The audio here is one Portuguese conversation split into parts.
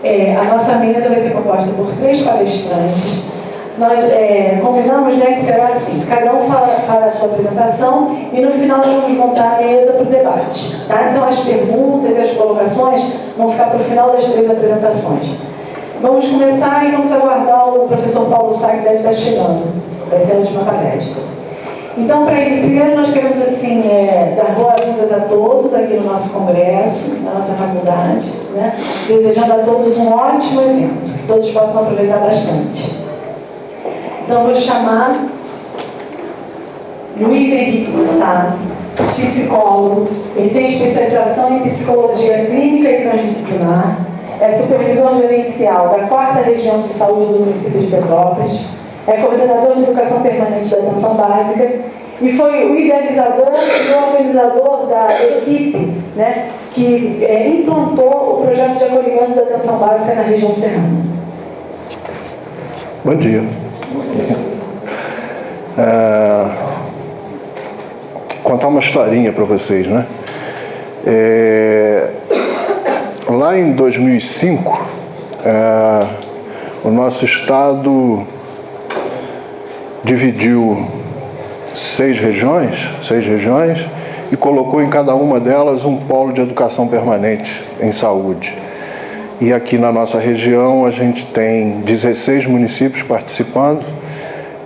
A nossa mesa vai ser composta por 3 palestrantes. Nós combinamos, né, que será assim: cada um fala a sua apresentação e no final nós vamos montar a mesa para o debate. Tá? Então as perguntas e as colocações vão ficar para o final das 3 apresentações. Vamos começar e vamos aguardar o professor Paulo Sá, que deve estar chegando. Vai ser a última palestra. Então, para ele, primeiro nós queremos assim, dar boas-vindas a todos aqui no nosso congresso, na nossa faculdade, né? Desejando a todos um ótimo evento, que todos possam aproveitar bastante. Então, vou chamar Luiz Henrique de Sá, psicólogo. Ele tem especialização em psicologia clínica e transdisciplinar, é supervisor gerencial da 4ª Região de Saúde do município de Petrópolis, é coordenador de educação permanente da atenção básica e foi o idealizador e o organizador da equipe, né, que implantou o projeto de acolhimento da atenção básica na região serrana. Bom dia. Contar uma historinha para vocês, né? Lá em 2005, o nosso estado dividiu 6 regiões e colocou em cada uma delas um polo de educação permanente em saúde. E aqui na nossa região a gente tem 16 municípios participando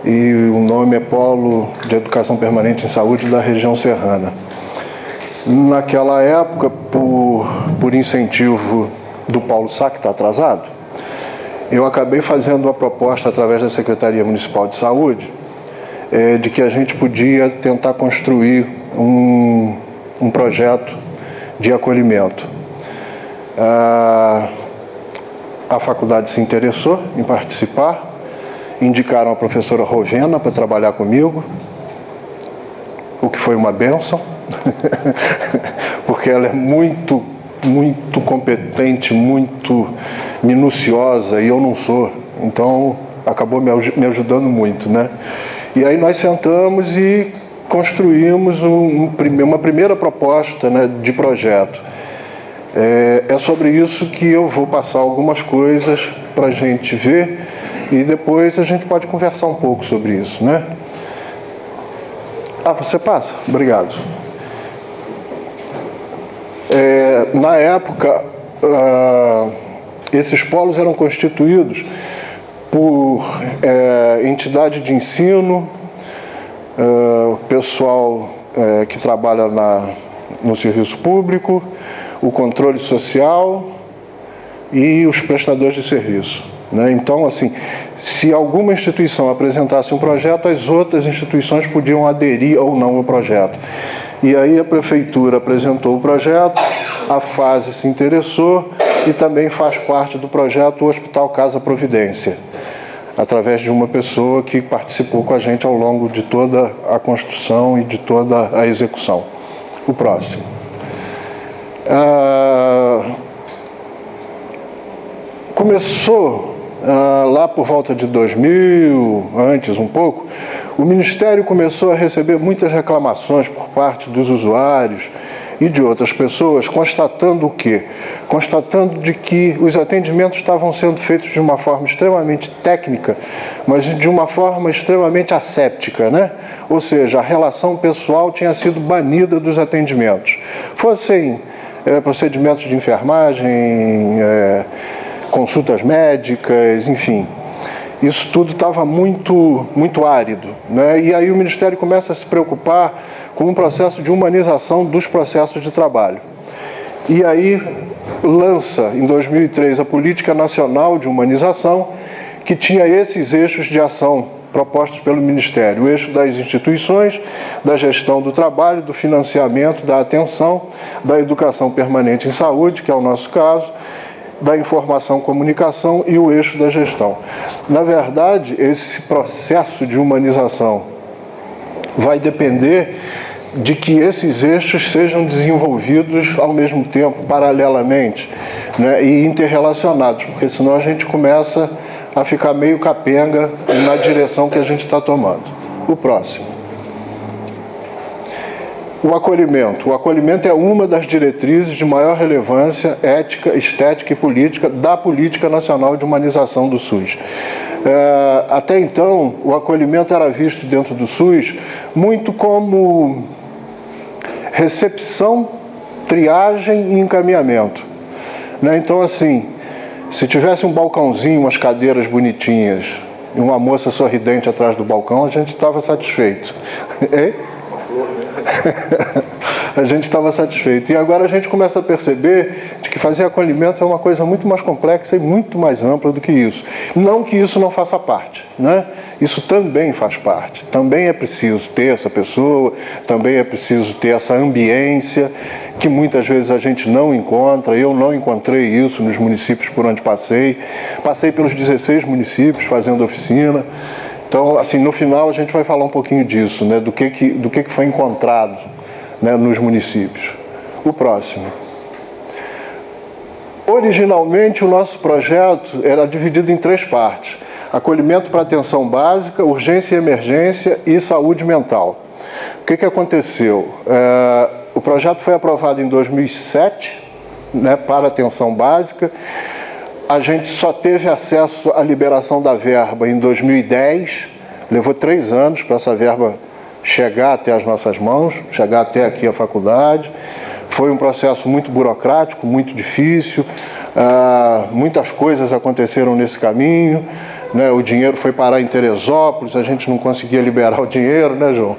e o nome é Polo de Educação Permanente em Saúde da região serrana. Naquela época, por incentivo do Paulo Sá, que está atrasado, eu acabei fazendo uma proposta através da Secretaria Municipal de Saúde de que a gente podia tentar construir um projeto de acolhimento. A faculdade se interessou em participar, indicaram a professora Rovena para trabalhar comigo, o que foi uma bênção, porque ela é muito competente, muito minuciosa, e eu não sou, então acabou me ajudando muito, né? E aí nós sentamos e construímos uma primeira proposta, né, de projeto. É sobre isso que eu vou passar algumas coisas para a gente ver e depois a gente pode conversar um pouco sobre isso, né? Você passa? Obrigado. Na época, esses polos eram constituídos por entidade de ensino, pessoal que trabalha no serviço público, o controle social e os prestadores de serviço, né? Então, assim, se alguma instituição apresentasse um projeto, as outras instituições podiam aderir ou não ao projeto. E aí a prefeitura apresentou o projeto, a FASE se interessou e também faz parte do projeto o Hospital Casa Providência, através de uma pessoa que participou com a gente ao longo de toda a construção e de toda a execução. O próximo. Começou lá por volta de 2000, antes um pouco, o Ministério começou a receber muitas reclamações por parte dos usuários e de outras pessoas, constatando o quê? Constatando de que os atendimentos estavam sendo feitos de uma forma extremamente técnica, mas de uma forma extremamente asséptica, né? Ou seja, a relação pessoal tinha sido banida dos atendimentos. Fossem procedimentos de enfermagem, consultas médicas, enfim. Isso tudo estava muito árido, né? E aí o Ministério começa a se preocupar com um processo de humanização dos processos de trabalho. E aí lança, em 2003, a Política Nacional de Humanização, que tinha esses eixos de ação propostos pelo Ministério: o eixo das instituições, da gestão do trabalho, do financiamento, da atenção, da educação permanente em saúde, que é o nosso caso, da informação e comunicação, e o eixo da gestão. Na verdade, esse processo de humanização vai depender de que esses eixos sejam desenvolvidos ao mesmo tempo, paralelamente, né, e interrelacionados, porque senão a gente começa a ficar meio capenga na direção que a gente está tomando. O próximo. O acolhimento é uma das diretrizes de maior relevância ética, estética e política da Política Nacional de Humanização do SUS. Até então, o acolhimento era visto dentro do SUS muito como recepção, triagem e encaminhamento. Então, assim, se tivesse um balcãozinho, umas cadeiras bonitinhas e uma moça sorridente atrás do balcão, a gente estava satisfeito. A gente estava satisfeito. E agora a gente começa a perceber de que fazer acolhimento é uma coisa muito mais complexa e muito mais ampla do que isso. Não que isso não faça parte, né? Isso também faz parte. Também é preciso ter essa pessoa, também é preciso ter essa ambiência, que muitas vezes a gente não encontra. Eu não encontrei isso nos municípios por onde passei. Passei pelos 16 municípios fazendo oficina. Então, assim, no final a gente vai falar um pouquinho disso, né? Do que foi encontrado, né, nos municípios. O próximo. Originalmente, o nosso projeto era dividido em 3 partes: acolhimento para atenção básica, urgência e emergência e saúde mental. O que aconteceu? O projeto foi aprovado em 2007, né, para atenção básica. A gente só teve acesso à liberação da verba em 2010, levou 3 anos para essa verba chegar até as nossas mãos, chegar até aqui a faculdade. Foi um processo muito burocrático, muito difícil, muitas coisas aconteceram nesse caminho, né? O dinheiro foi parar em Teresópolis, a gente não conseguia liberar o dinheiro, né, João?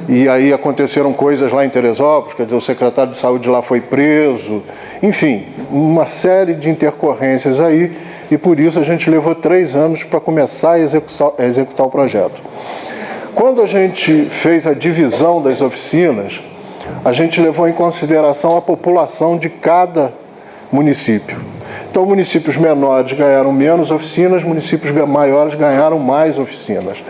E aí aconteceram coisas lá em Teresópolis, quer dizer, o secretário de saúde lá foi preso, enfim, uma série de intercorrências aí, e por isso a gente levou 3 anos para começar a executar o projeto. Quando a gente fez a divisão das oficinas, a gente levou em consideração a população de cada município. Então, municípios menores ganharam menos oficinas, municípios maiores ganharam mais oficinas.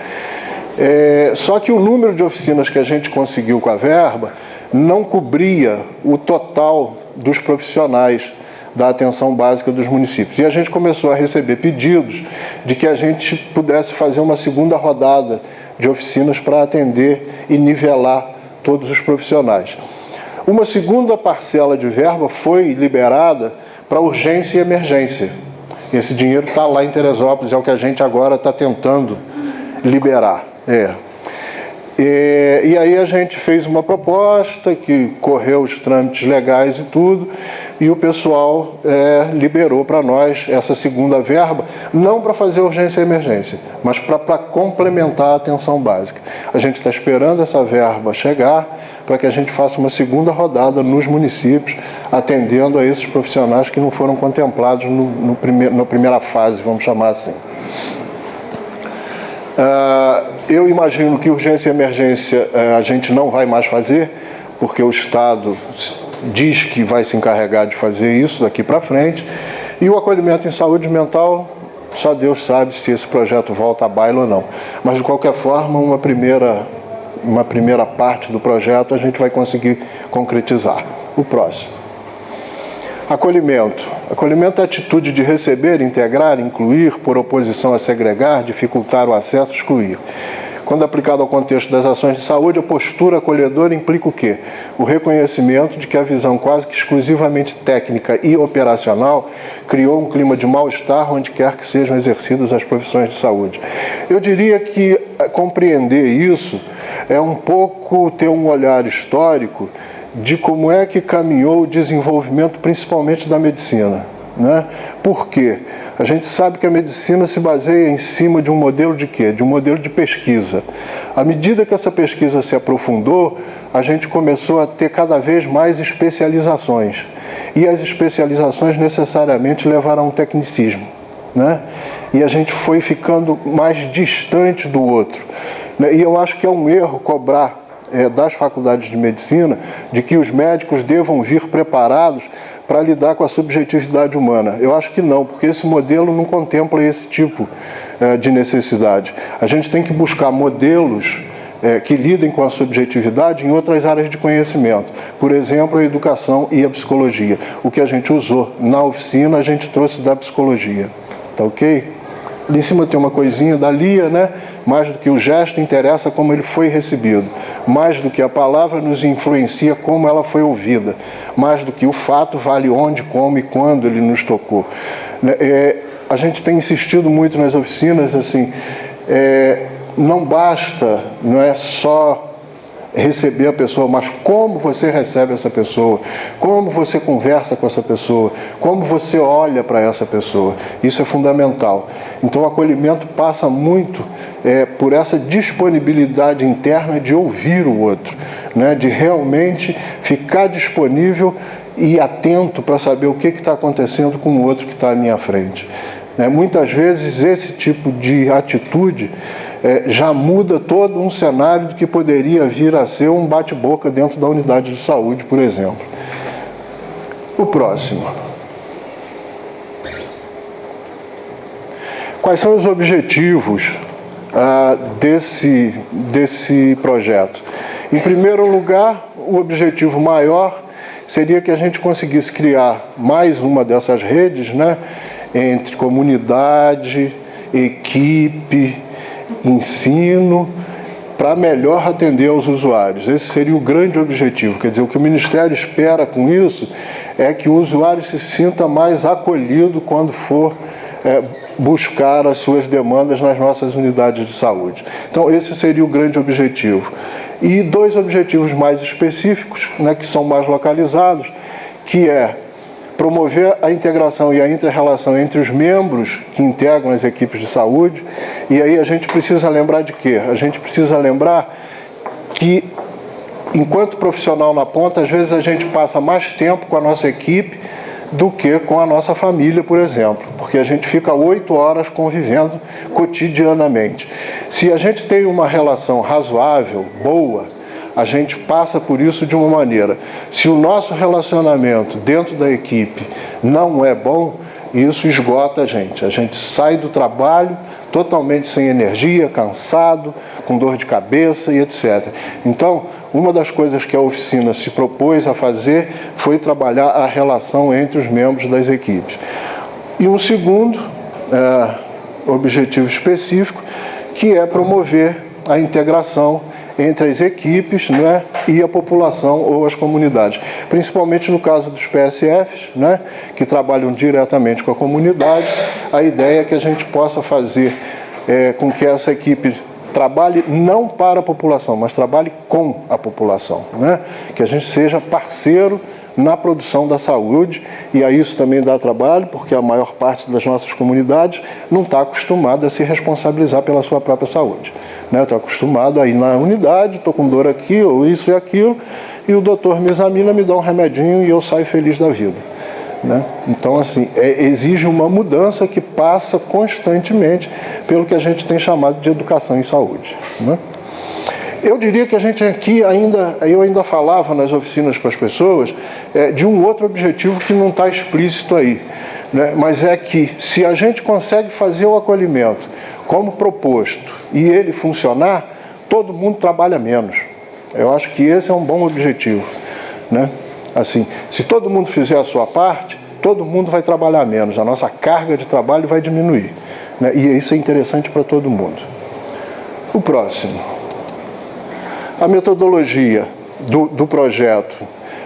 Só que o número de oficinas que a gente conseguiu com a verba não cobria o total dos profissionais da atenção básica dos municípios. E a gente começou a receber pedidos de que a gente pudesse fazer uma segunda rodada de oficinas para atender e nivelar todos os profissionais. Uma segunda parcela de verba foi liberada para urgência e emergência. Esse dinheiro está lá em Teresópolis, é o que a gente agora está tentando liberar. E aí a gente fez uma proposta que correu os trâmites legais e tudo, e o pessoal liberou para nós essa segunda verba, não para fazer urgência e emergência, mas para complementar a atenção básica. A gente está esperando essa verba chegar para que a gente faça uma segunda rodada nos municípios, atendendo a esses profissionais que não foram contemplados na primeira fase, vamos chamar assim. Eu imagino que urgência e emergência a gente não vai mais fazer, porque o Estado diz que vai se encarregar de fazer isso daqui para frente. E o acolhimento em saúde mental, só Deus sabe se esse projeto volta à baila ou não. Mas, de qualquer forma, uma primeira parte do projeto a gente vai conseguir concretizar. O próximo. Acolhimento. Acolhimento é a atitude de receber, integrar, incluir, por oposição a segregar, dificultar o acesso, excluir. Quando aplicado ao contexto das ações de saúde, a postura acolhedora implica o quê? O reconhecimento de que a visão quase que exclusivamente técnica e operacional criou um clima de mal-estar onde quer que sejam exercidas as profissões de saúde. Eu diria que compreender isso é um pouco ter um olhar histórico de como é que caminhou o desenvolvimento, principalmente da medicina, né? Por quê? A gente sabe que a medicina se baseia em cima de um modelo de quê? De um modelo de pesquisa. À medida que essa pesquisa se aprofundou, a gente começou a ter cada vez mais especializações. E as especializações necessariamente levaram a um tecnicismo, né? E a gente foi ficando mais distante do outro, né? E eu acho que é um erro cobrar das faculdades de medicina de que os médicos devam vir preparados para lidar com a subjetividade humana. Eu acho que não, porque esse modelo não contempla esse tipo de necessidade. A gente tem que buscar modelos que lidem com a subjetividade em outras áreas de conhecimento. Por exemplo, a educação e a psicologia. O que a gente usou na oficina, a gente trouxe da psicologia. Tá ok? Ali em cima tem uma coisinha da Lia, né? mais do que o gesto interessa como ele foi recebido, mais do que a palavra nos influencia como ela foi ouvida, mais do que o fato vale onde, como e quando ele nos tocou. A gente tem insistido muito nas oficinas, assim, não basta, não é só receber a pessoa, mas como você recebe essa pessoa, como você conversa com essa pessoa, como você olha para essa pessoa. Isso é fundamental. Então o acolhimento passa muito por essa disponibilidade interna de ouvir o outro, né? De realmente ficar disponível e atento para saber o que está acontecendo com o outro que está à minha frente. Muitas vezes esse tipo de atitude já muda todo um cenário do que poderia vir a ser um bate-boca dentro da unidade de saúde, por exemplo. O próximo. Quais são os objetivos desse projeto? Em primeiro lugar, o objetivo maior seria que a gente conseguisse criar mais uma dessas redes, né, entre comunidade, equipe, ensino, para melhor atender aos usuários. Esse seria o grande objetivo. Quer dizer, o que o Ministério espera com isso é que o usuário se sinta mais acolhido quando for buscar as suas demandas nas nossas unidades de saúde. Então, esse seria o grande objetivo. E dois objetivos mais específicos, né, que são mais localizados, que é promover a integração e a inter-relação entre os membros que integram as equipes de saúde. E aí a gente precisa lembrar de quê? A gente precisa lembrar que, enquanto profissional na ponta, às vezes a gente passa mais tempo com a nossa equipe do que com a nossa família, por exemplo, porque a gente fica 8 horas convivendo cotidianamente. Se a gente tem uma relação razoável, boa, a gente passa por isso de uma maneira. Se o nosso relacionamento dentro da equipe não é bom, isso esgota a gente. A gente sai do trabalho totalmente sem energia, cansado, com dor de cabeça e etc. Então, uma das coisas que a oficina se propôs a fazer foi trabalhar a relação entre os membros das equipes. E um segundo objetivo específico, que é promover a integração entre as equipes, né, e a população ou as comunidades. Principalmente no caso dos PSFs, né, que trabalham diretamente com a comunidade, a ideia é que a gente possa fazer com que essa equipe trabalhe não para a população, mas trabalhe com a população, né? Que a gente seja parceiro na produção da saúde, e aí isso também dá trabalho, porque a maior parte das nossas comunidades não está acostumada a se responsabilizar pela sua própria saúde. Estou acostumado a ir na unidade, estou com dor aqui, ou isso e aquilo, e o doutor me examina, me dá um remedinho e eu saio feliz da vida. Então, assim, exige uma mudança que passa constantemente pelo que a gente tem chamado de educação em saúde. Eu diria que a gente aqui eu ainda falava nas oficinas para as pessoas de um outro objetivo que não está explícito aí, né? Mas é que se a gente consegue fazer o acolhimento como proposto e ele funcionar, todo mundo trabalha menos. Eu acho que esse é um bom objetivo, né? Assim, se todo mundo fizer a sua parte, todo mundo vai trabalhar menos, a nossa carga de trabalho vai diminuir, né? E isso é interessante para todo mundo. O próximo. A metodologia do projeto.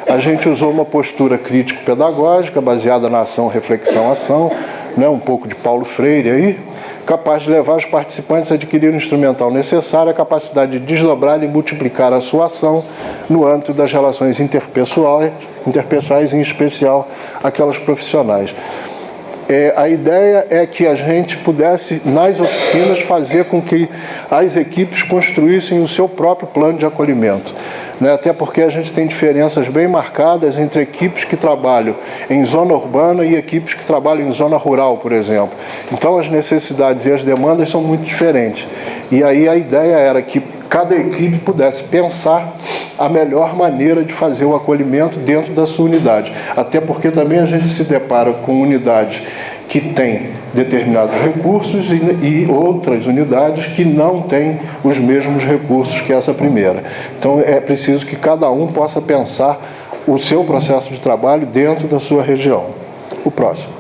A gente usou uma postura crítico-pedagógica, baseada na ação, reflexão, ação, né? Um pouco de Paulo Freire aí, capaz de levar os participantes a adquirir o instrumental necessário, a capacidade de desdobrar e multiplicar a sua ação no âmbito das relações interpessoais, em especial aquelas profissionais. A ideia é que a gente pudesse, nas oficinas, fazer com que as equipes construíssem o seu próprio plano de acolhimento. Até porque a gente tem diferenças bem marcadas entre equipes que trabalham em zona urbana e equipes que trabalham em zona rural, por exemplo. Então as necessidades e as demandas são muito diferentes. E aí a ideia era que cada equipe pudesse pensar a melhor maneira de fazer o acolhimento dentro da sua unidade. Até porque também a gente se depara com unidades que têm determinados recursos e outras unidades que não têm os mesmos recursos que essa primeira. Então é preciso que cada um possa pensar o seu processo de trabalho dentro da sua região. O próximo.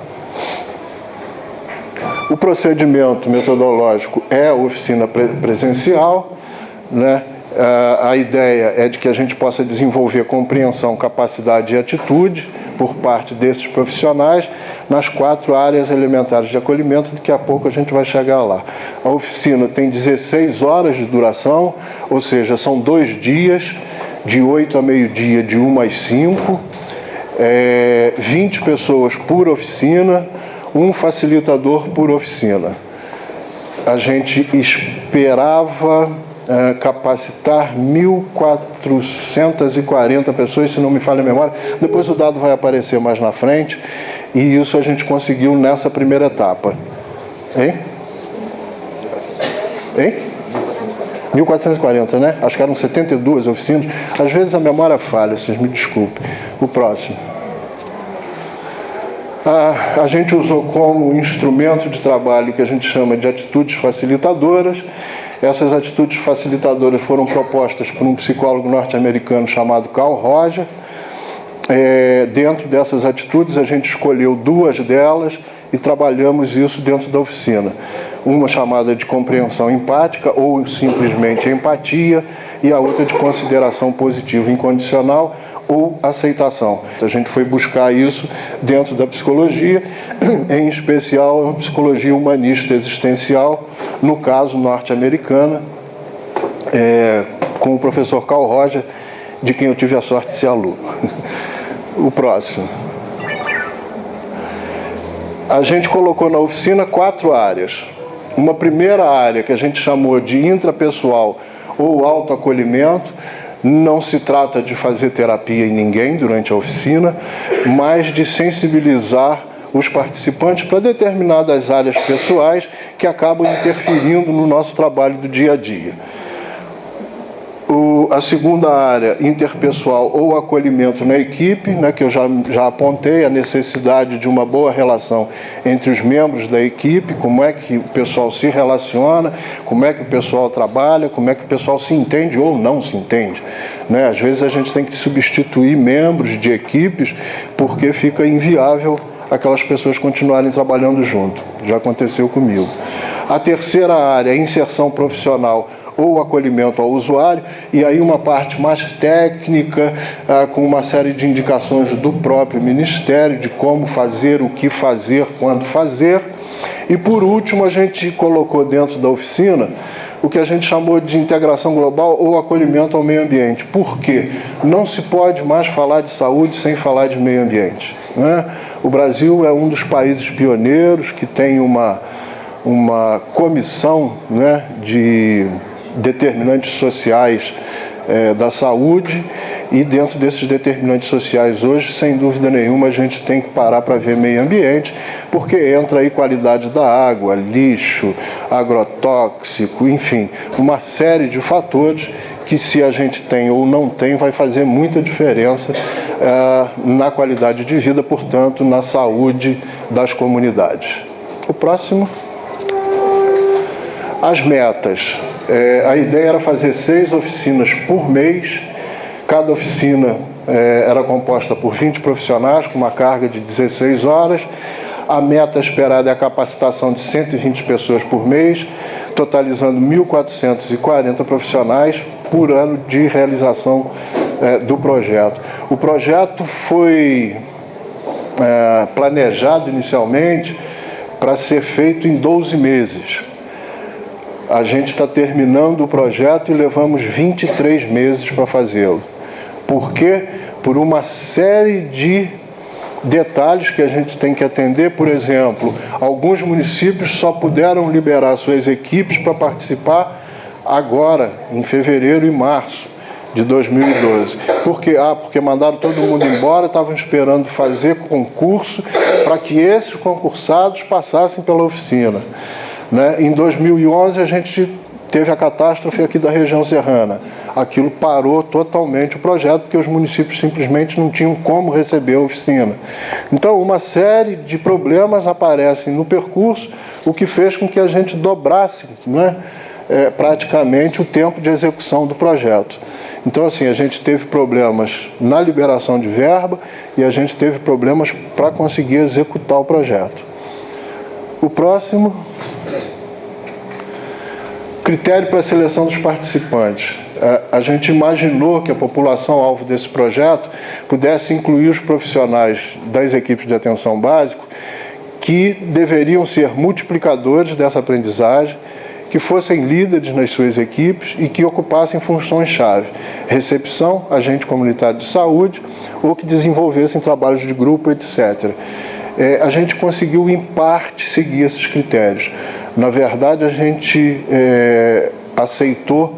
O procedimento metodológico é a oficina presencial, né? A ideia é de que a gente possa desenvolver compreensão, capacidade e atitude por parte desses profissionais nas 4 áreas elementares de acolhimento. Daqui a pouco a gente vai chegar lá. A oficina tem 16 horas de duração, ou seja, são 2 dias, de 8 a meio-dia, de 1 às 5, 20 pessoas por oficina, um facilitador por oficina. A gente esperava capacitar 1.440 pessoas, se não me falha a memória. Depois o dado vai aparecer mais na frente, e isso a gente conseguiu nessa primeira etapa. Hein? 1.440, né? Acho que eram 72 oficinas. Às vezes a memória falha, vocês me desculpem. O próximo. A gente usou como instrumento de trabalho que a gente chama de atitudes facilitadoras. Essas atitudes facilitadoras foram propostas por um psicólogo norte-americano chamado Carl Roger. Dentro dessas atitudes, a gente escolheu 2 delas e trabalhamos isso dentro da oficina. Uma chamada de compreensão empática, ou simplesmente empatia, e a outra de consideração positiva incondicional, ou aceitação. A gente foi buscar isso dentro da psicologia, em especial a psicologia humanista existencial, no caso norte-americana, com o professor Carl Roger, de quem eu tive a sorte de ser aluno. O próximo. A gente colocou na oficina 4 áreas. Uma primeira área que a gente chamou de intrapessoal ou autoacolhimento. Não se trata de fazer terapia em ninguém durante a oficina, mas de sensibilizar os participantes para determinadas áreas pessoais que acabam interferindo no nosso trabalho do dia a dia. A segunda área, interpessoal ou acolhimento na equipe, né, que eu já apontei, a necessidade de uma boa relação entre os membros da equipe, como é que o pessoal se relaciona, como é que o pessoal trabalha, como é que o pessoal se entende ou não se entende. Né? Às vezes a gente tem que substituir membros de equipes porque fica inviável aquelas pessoas continuarem trabalhando junto. Já aconteceu comigo. A terceira área, inserção profissional ou acolhimento ao usuário, e aí uma parte mais técnica, com uma série de indicações do próprio Ministério, de como fazer, o que fazer, quando fazer. E por último, a gente colocou dentro da oficina o que a gente chamou de integração global ou acolhimento ao meio ambiente. Por quê? Não se pode mais falar de saúde sem falar de meio ambiente, né? O Brasil é um dos países pioneiros que tem uma comissão, né, de determinantes sociais da saúde, e dentro desses determinantes sociais hoje, sem dúvida nenhuma, a gente tem que parar para ver meio ambiente, porque entra aí qualidade da água, lixo, agrotóxico, enfim, uma série de fatores que, se a gente tem ou não tem, vai fazer muita diferença na qualidade de vida, portanto, na saúde das comunidades. O próximo. As metas. A ideia era fazer 6 oficinas por mês. Cada oficina era composta por 20 profissionais, com uma carga de 16 horas. A meta esperada é a capacitação de 120 pessoas por mês, totalizando 1.440 profissionais por ano de realização do projeto. O projeto foi planejado inicialmente para ser feito em 12 meses. A gente está terminando o projeto e levamos 23 meses para fazê-lo. Por quê? Por uma série de detalhes que a gente tem que atender. Por exemplo, alguns municípios só puderam liberar suas equipes para participar agora, em fevereiro e março de 2012. Por quê? Porque mandaram todo mundo embora, estavam esperando fazer concurso para que esses concursados passassem pela oficina. Né? Em 2011, a gente teve a catástrofe aqui da região serrana. Aquilo parou totalmente o projeto, porque os municípios simplesmente não tinham como receber a oficina. Então, uma série de problemas aparecem no percurso, o que fez com que a gente dobrasse, né, praticamente o tempo de execução do projeto. Então, assim, a gente teve problemas na liberação de verba e a gente teve problemas para conseguir executar o projeto. O próximo, critério para a seleção dos participantes. A gente imaginou que a população-alvo desse projeto pudesse incluir os profissionais das equipes de atenção básica que deveriam ser multiplicadores dessa aprendizagem, que fossem líderes nas suas equipes e que ocupassem funções-chave, recepção, agente comunitário de saúde, ou que desenvolvessem trabalhos de grupo, etc. A gente conseguiu, em parte, seguir esses critérios. Na verdade, a gente aceitou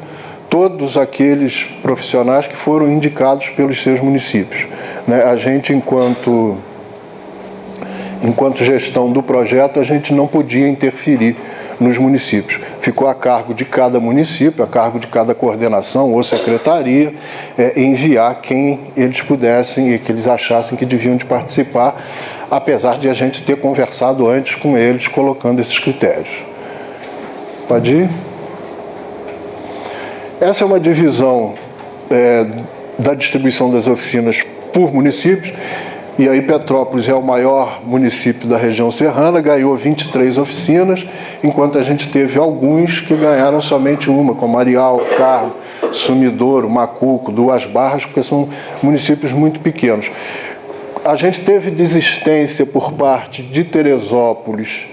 todos aqueles profissionais que foram indicados pelos seus municípios. A gente, enquanto gestão do projeto, a gente não podia interferir nos municípios. Ficou a cargo de cada município, a cargo de cada coordenação ou secretaria, enviar quem eles pudessem e que eles achassem que deviam de participar, apesar de a gente ter conversado antes com eles, colocando esses critérios. Pode ir? Essa é uma divisão da distribuição das oficinas por municípios. E aí Petrópolis é o maior município da região serrana, ganhou 23 oficinas, enquanto a gente teve alguns que ganharam somente uma, como Areal, Carmo, Sumidouro, Macuco, Duas Barras, porque são municípios muito pequenos. A gente teve desistência por parte de Teresópolis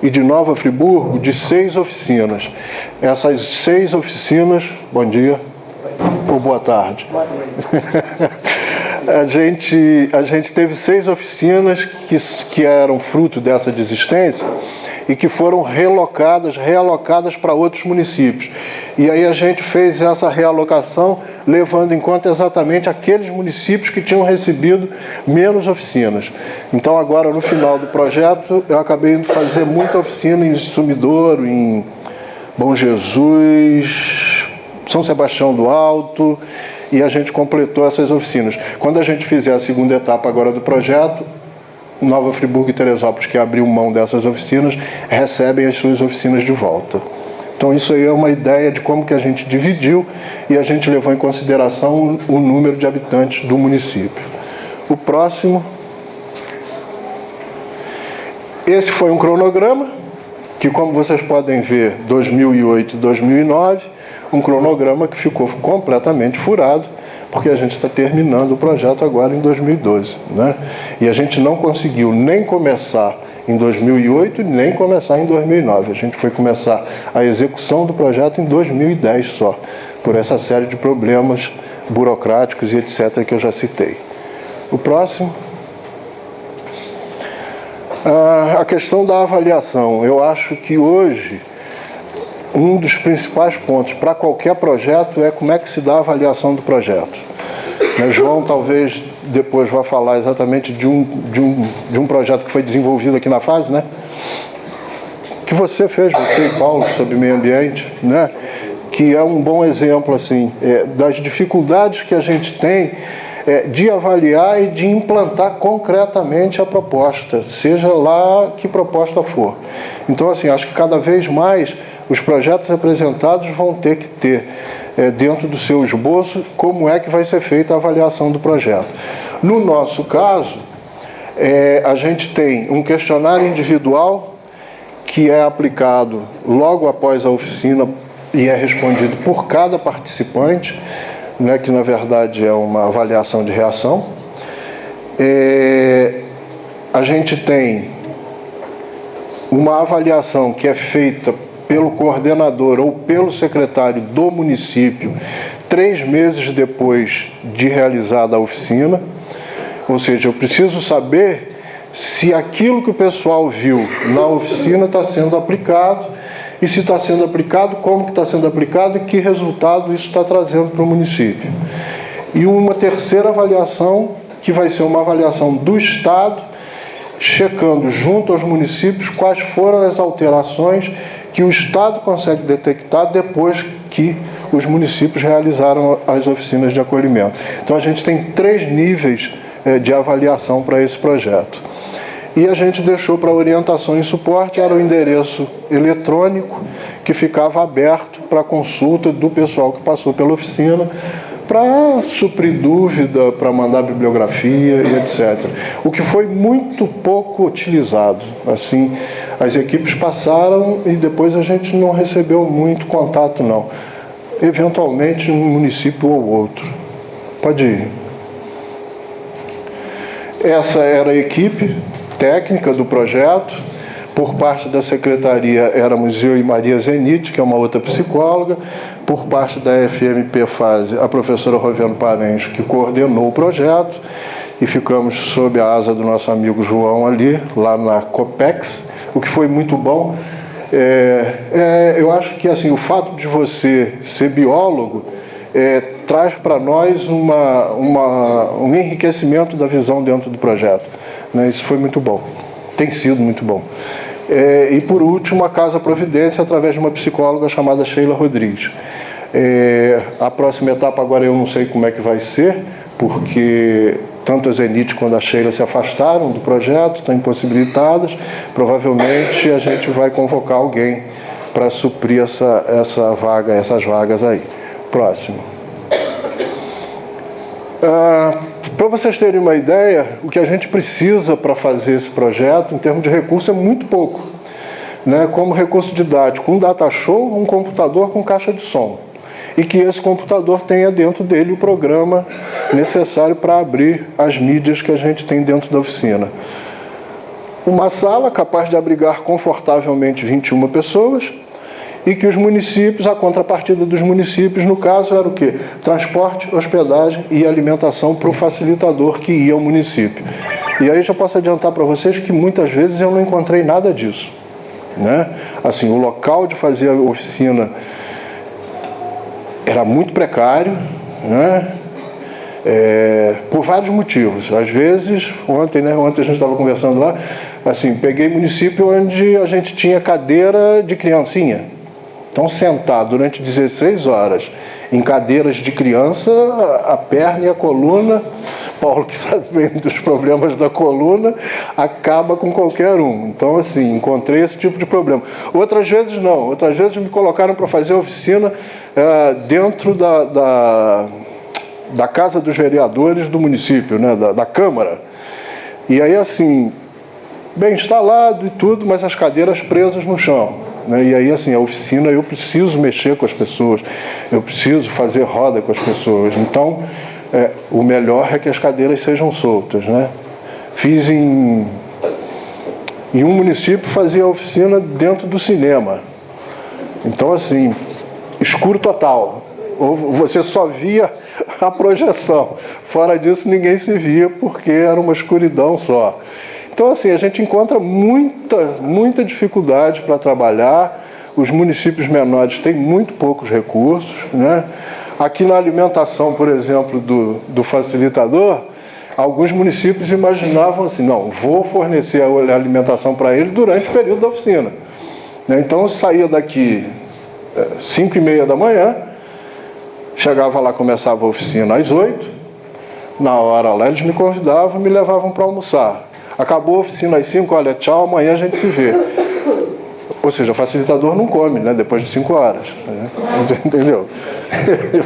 e de Nova Friburgo de 6 oficinas. Essas 6 oficinas... Bom dia. Ou boa tarde. Boa noite. A gente teve 6 oficinas que eram fruto dessa desistência e que foram realocadas para outros municípios. E aí a gente fez essa realocação levando em conta exatamente aqueles municípios que tinham recebido menos oficinas. Então agora, no final do projeto, eu acabei indo fazer muita oficina em Sumidouro, em Bom Jesus, São Sebastião do Alto, e a gente completou essas oficinas. Quando a gente fizer a segunda etapa agora do projeto, Nova Friburgo e Teresópolis, que abriu mão dessas oficinas, recebem as suas oficinas de volta. Então isso aí é uma ideia de como que a gente dividiu e a gente levou em consideração o número de habitantes do município. O próximo. Esse foi um cronograma, que como vocês podem ver, 2008 e 2009, um cronograma que ficou completamente furado, porque a gente está terminando o projeto agora em 2012, né? E a gente não conseguiu nem começar em 2008, nem começar em 2009. A gente foi começar a execução do projeto em 2010 só, por essa série de problemas burocráticos e etc. que eu já citei. O próximo. A questão da avaliação. Eu acho que hoje um dos principais pontos para qualquer projeto é como é que se dá a avaliação do projeto. João talvez depois vá falar exatamente de um projeto que foi desenvolvido aqui na fase, né? Que você fez, você e Paulo, sobre meio ambiente, né? Que é um bom exemplo assim, das dificuldades que a gente tem de avaliar e de implantar concretamente a proposta, seja lá que proposta for. Então, assim, acho que cada vez mais os projetos apresentados vão ter que ter dentro do seu esboço como é que vai ser feita a avaliação do projeto. No nosso caso, a gente tem um questionário individual que é aplicado logo após a oficina e é respondido por cada participante, né, que na verdade é uma avaliação de reação. A gente tem uma avaliação que é feita pelo coordenador ou pelo secretário do município 3 meses depois de realizada a oficina. Ou seja, eu preciso saber se aquilo que o pessoal viu na oficina está sendo aplicado, e se está sendo aplicado, como que está sendo aplicado e que resultado isso está trazendo para o município. E uma terceira avaliação, que vai ser uma avaliação do Estado, checando junto aos municípios quais foram as alterações que o Estado consegue detectar depois que os municípios realizaram as oficinas de acolhimento. Então a gente tem 3 níveis de avaliação para esse projeto. E a gente deixou para orientação e suporte, era o endereço eletrônico que ficava aberto para consulta do pessoal que passou pela oficina, para suprir dúvida, para mandar bibliografia e etc. O que foi muito pouco utilizado. Assim, As equipes passaram e depois a gente não recebeu muito contato, não. Eventualmente, um município ou outro. Pode ir. Essa era a equipe técnica do projeto. Por parte da secretaria, éramos eu e Maria Zenite, que é uma outra psicóloga. Por parte da FMP Fase, a professora Roviano Paranhos, que coordenou o projeto. E ficamos sob a asa do nosso amigo João ali, lá na Copex, o que foi muito bom. Eu acho que assim, o fato de você ser biólogo traz para nós um enriquecimento da visão dentro do projeto, né? Isso foi muito bom, tem sido muito bom. E por último, a Casa Providência, através de uma psicóloga chamada Sheila Rodrigues. A próxima etapa agora eu não sei como é que vai ser, porque tanto a Zenite quanto a Sheila se afastaram do projeto, estão impossibilitadas. Provavelmente a gente vai convocar alguém para suprir essas vagas aí. Próximo. Para vocês terem uma ideia, o que a gente precisa para fazer esse projeto, em termos de recurso, é muito pouco, né? Como recurso didático, um data show, um computador com caixa de som. E que esse computador tenha dentro dele o programa necessário para abrir as mídias que a gente tem dentro da oficina. Uma sala capaz de abrigar confortavelmente 21 pessoas e que os municípios, a contrapartida dos municípios, no caso, era o quê? Transporte, hospedagem e alimentação para o facilitador que ia ao município. E aí já posso adiantar para vocês que muitas vezes eu não encontrei nada disso, né? Assim, o local de fazer a oficina era muito precário, né? Por vários motivos. Às vezes, ontem a gente estava conversando lá, assim, peguei município onde a gente tinha cadeira de criancinha. Então, sentar durante 16 horas em cadeiras de criança, a perna e a coluna, Paulo que sabe bem dos problemas da coluna, acaba com qualquer um. Então, assim, encontrei esse tipo de problema. Outras vezes não, outras vezes me colocaram para fazer oficina dentro da Casa dos Vereadores do município, né, da Câmara. E aí, assim, bem instalado e tudo, mas as cadeiras presas no chão, né? E aí, assim, a oficina, eu preciso mexer com as pessoas, eu preciso fazer roda com as pessoas. Então, o melhor é que as cadeiras sejam soltas, né? Fiz em um município, fazia a oficina dentro do cinema. Então, assim, escuro total. Ou você só via a projeção. Fora disso, ninguém se via porque era uma escuridão só. Então, assim, a gente encontra muita dificuldade para trabalhar. Os municípios menores têm muito poucos recursos, né? Aqui na alimentação, por exemplo, do facilitador, alguns municípios imaginavam assim, não, vou fornecer a alimentação para ele durante o período da oficina. Então, eu saía daqui 5h30 da manhã, chegava lá, começava a oficina às 8h, na hora lá eles me convidavam, me levavam para almoçar. Acabou a oficina às 5h, olha, tchau, amanhã a gente se vê. Ou seja, o facilitador não come, né, depois de 5 horas. Né? Entendeu?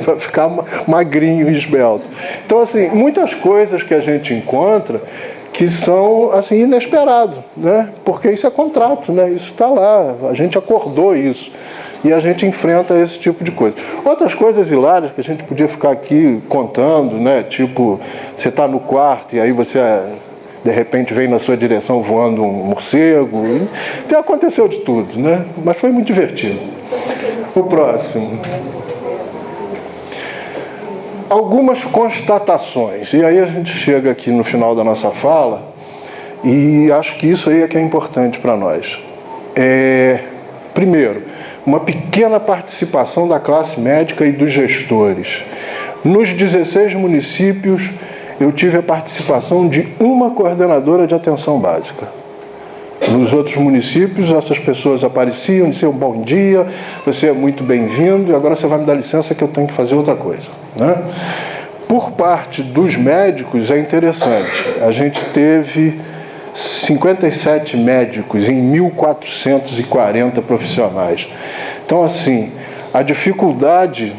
Para ficar magrinho e esbelto. Então, assim, muitas coisas que a gente encontra que são, assim, inesperadas, né? Porque isso é contrato, né? Isso está lá, a gente acordou isso. E a gente enfrenta esse tipo de coisa. Outras coisas hilárias que a gente podia ficar aqui contando, né? Tipo, você está no quarto e aí você, de repente, vem na sua direção voando um morcego. Então, aconteceu de tudo, né? Mas foi muito divertido. O próximo. Algumas constatações. E aí a gente chega aqui no final da nossa fala e acho que isso aí é que é importante para nós. Primeiro, uma pequena participação da classe médica e dos gestores. Nos 16 municípios, eu tive a participação de uma coordenadora de atenção básica. Nos outros municípios, essas pessoas apareciam, diziam bom dia, você é muito bem-vindo, e agora você vai me dar licença que eu tenho que fazer outra coisa, né? Por parte dos médicos, é interessante. A gente teve 57 médicos em 1.440 profissionais. Então, assim, a dificuldade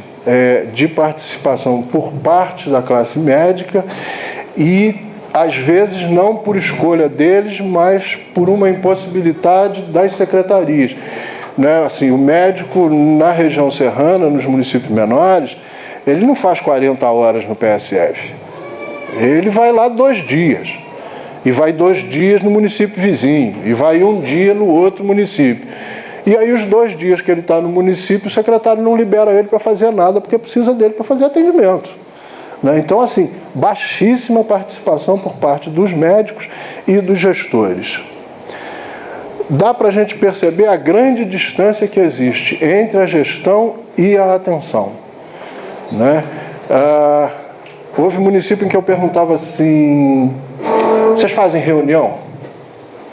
de participação por parte da classe médica e às vezes não por escolha deles, mas por uma impossibilidade das secretarias. Né? Assim, o médico na região serrana, nos municípios menores, ele não faz 40 horas no PSF. Ele vai lá 2 dias. E vai 2 dias no município vizinho. E vai 1 dia no outro município. E aí os 2 dias que ele está no município, o secretário não libera ele para fazer nada, porque precisa dele para fazer atendimento. Né? Então, assim, baixíssima participação por parte dos médicos e dos gestores. Dá para a gente perceber a grande distância que existe entre a gestão e a atenção. Né? Houve um município em que eu perguntava assim: vocês fazem reunião?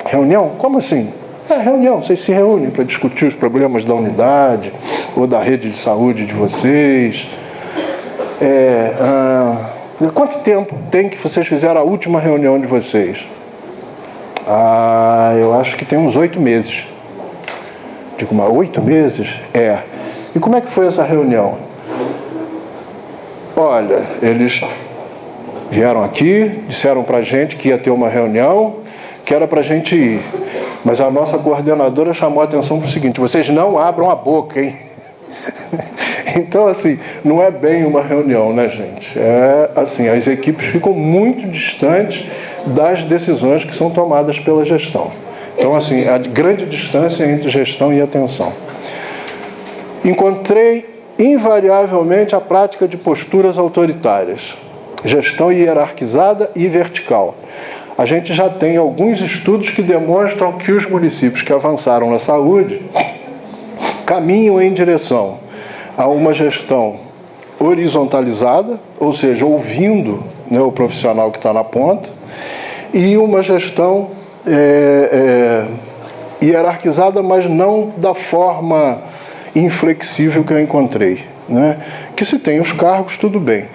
Reunião? Como assim? Reunião, vocês se reúnem para discutir os problemas da unidade ou da rede de saúde de vocês. Quanto tempo tem que vocês fizeram a última reunião de vocês? Eu acho que tem uns 8 meses. Digo, mas 8 meses? E como é que foi essa reunião? Olha, eles vieram aqui, disseram pra gente que ia ter uma reunião, que era pra gente ir. Mas a nossa coordenadora chamou a atenção para o seguinte: vocês não abram a boca, hein? Então, assim, não é bem uma reunião, né, gente? Assim, as equipes ficam muito distantes das decisões que são tomadas pela gestão. Então, assim, a grande distância entre gestão e atenção. Encontrei, invariavelmente, a prática de posturas autoritárias. Gestão hierarquizada e vertical. A gente já tem alguns estudos que demonstram que os municípios que avançaram na saúde caminham em direção a uma gestão horizontalizada, ou seja, ouvindo, né, o profissional que está na ponta, e uma gestão hierarquizada, mas não da forma inflexível que eu encontrei. Né? Que se tem os cargos, tudo bem.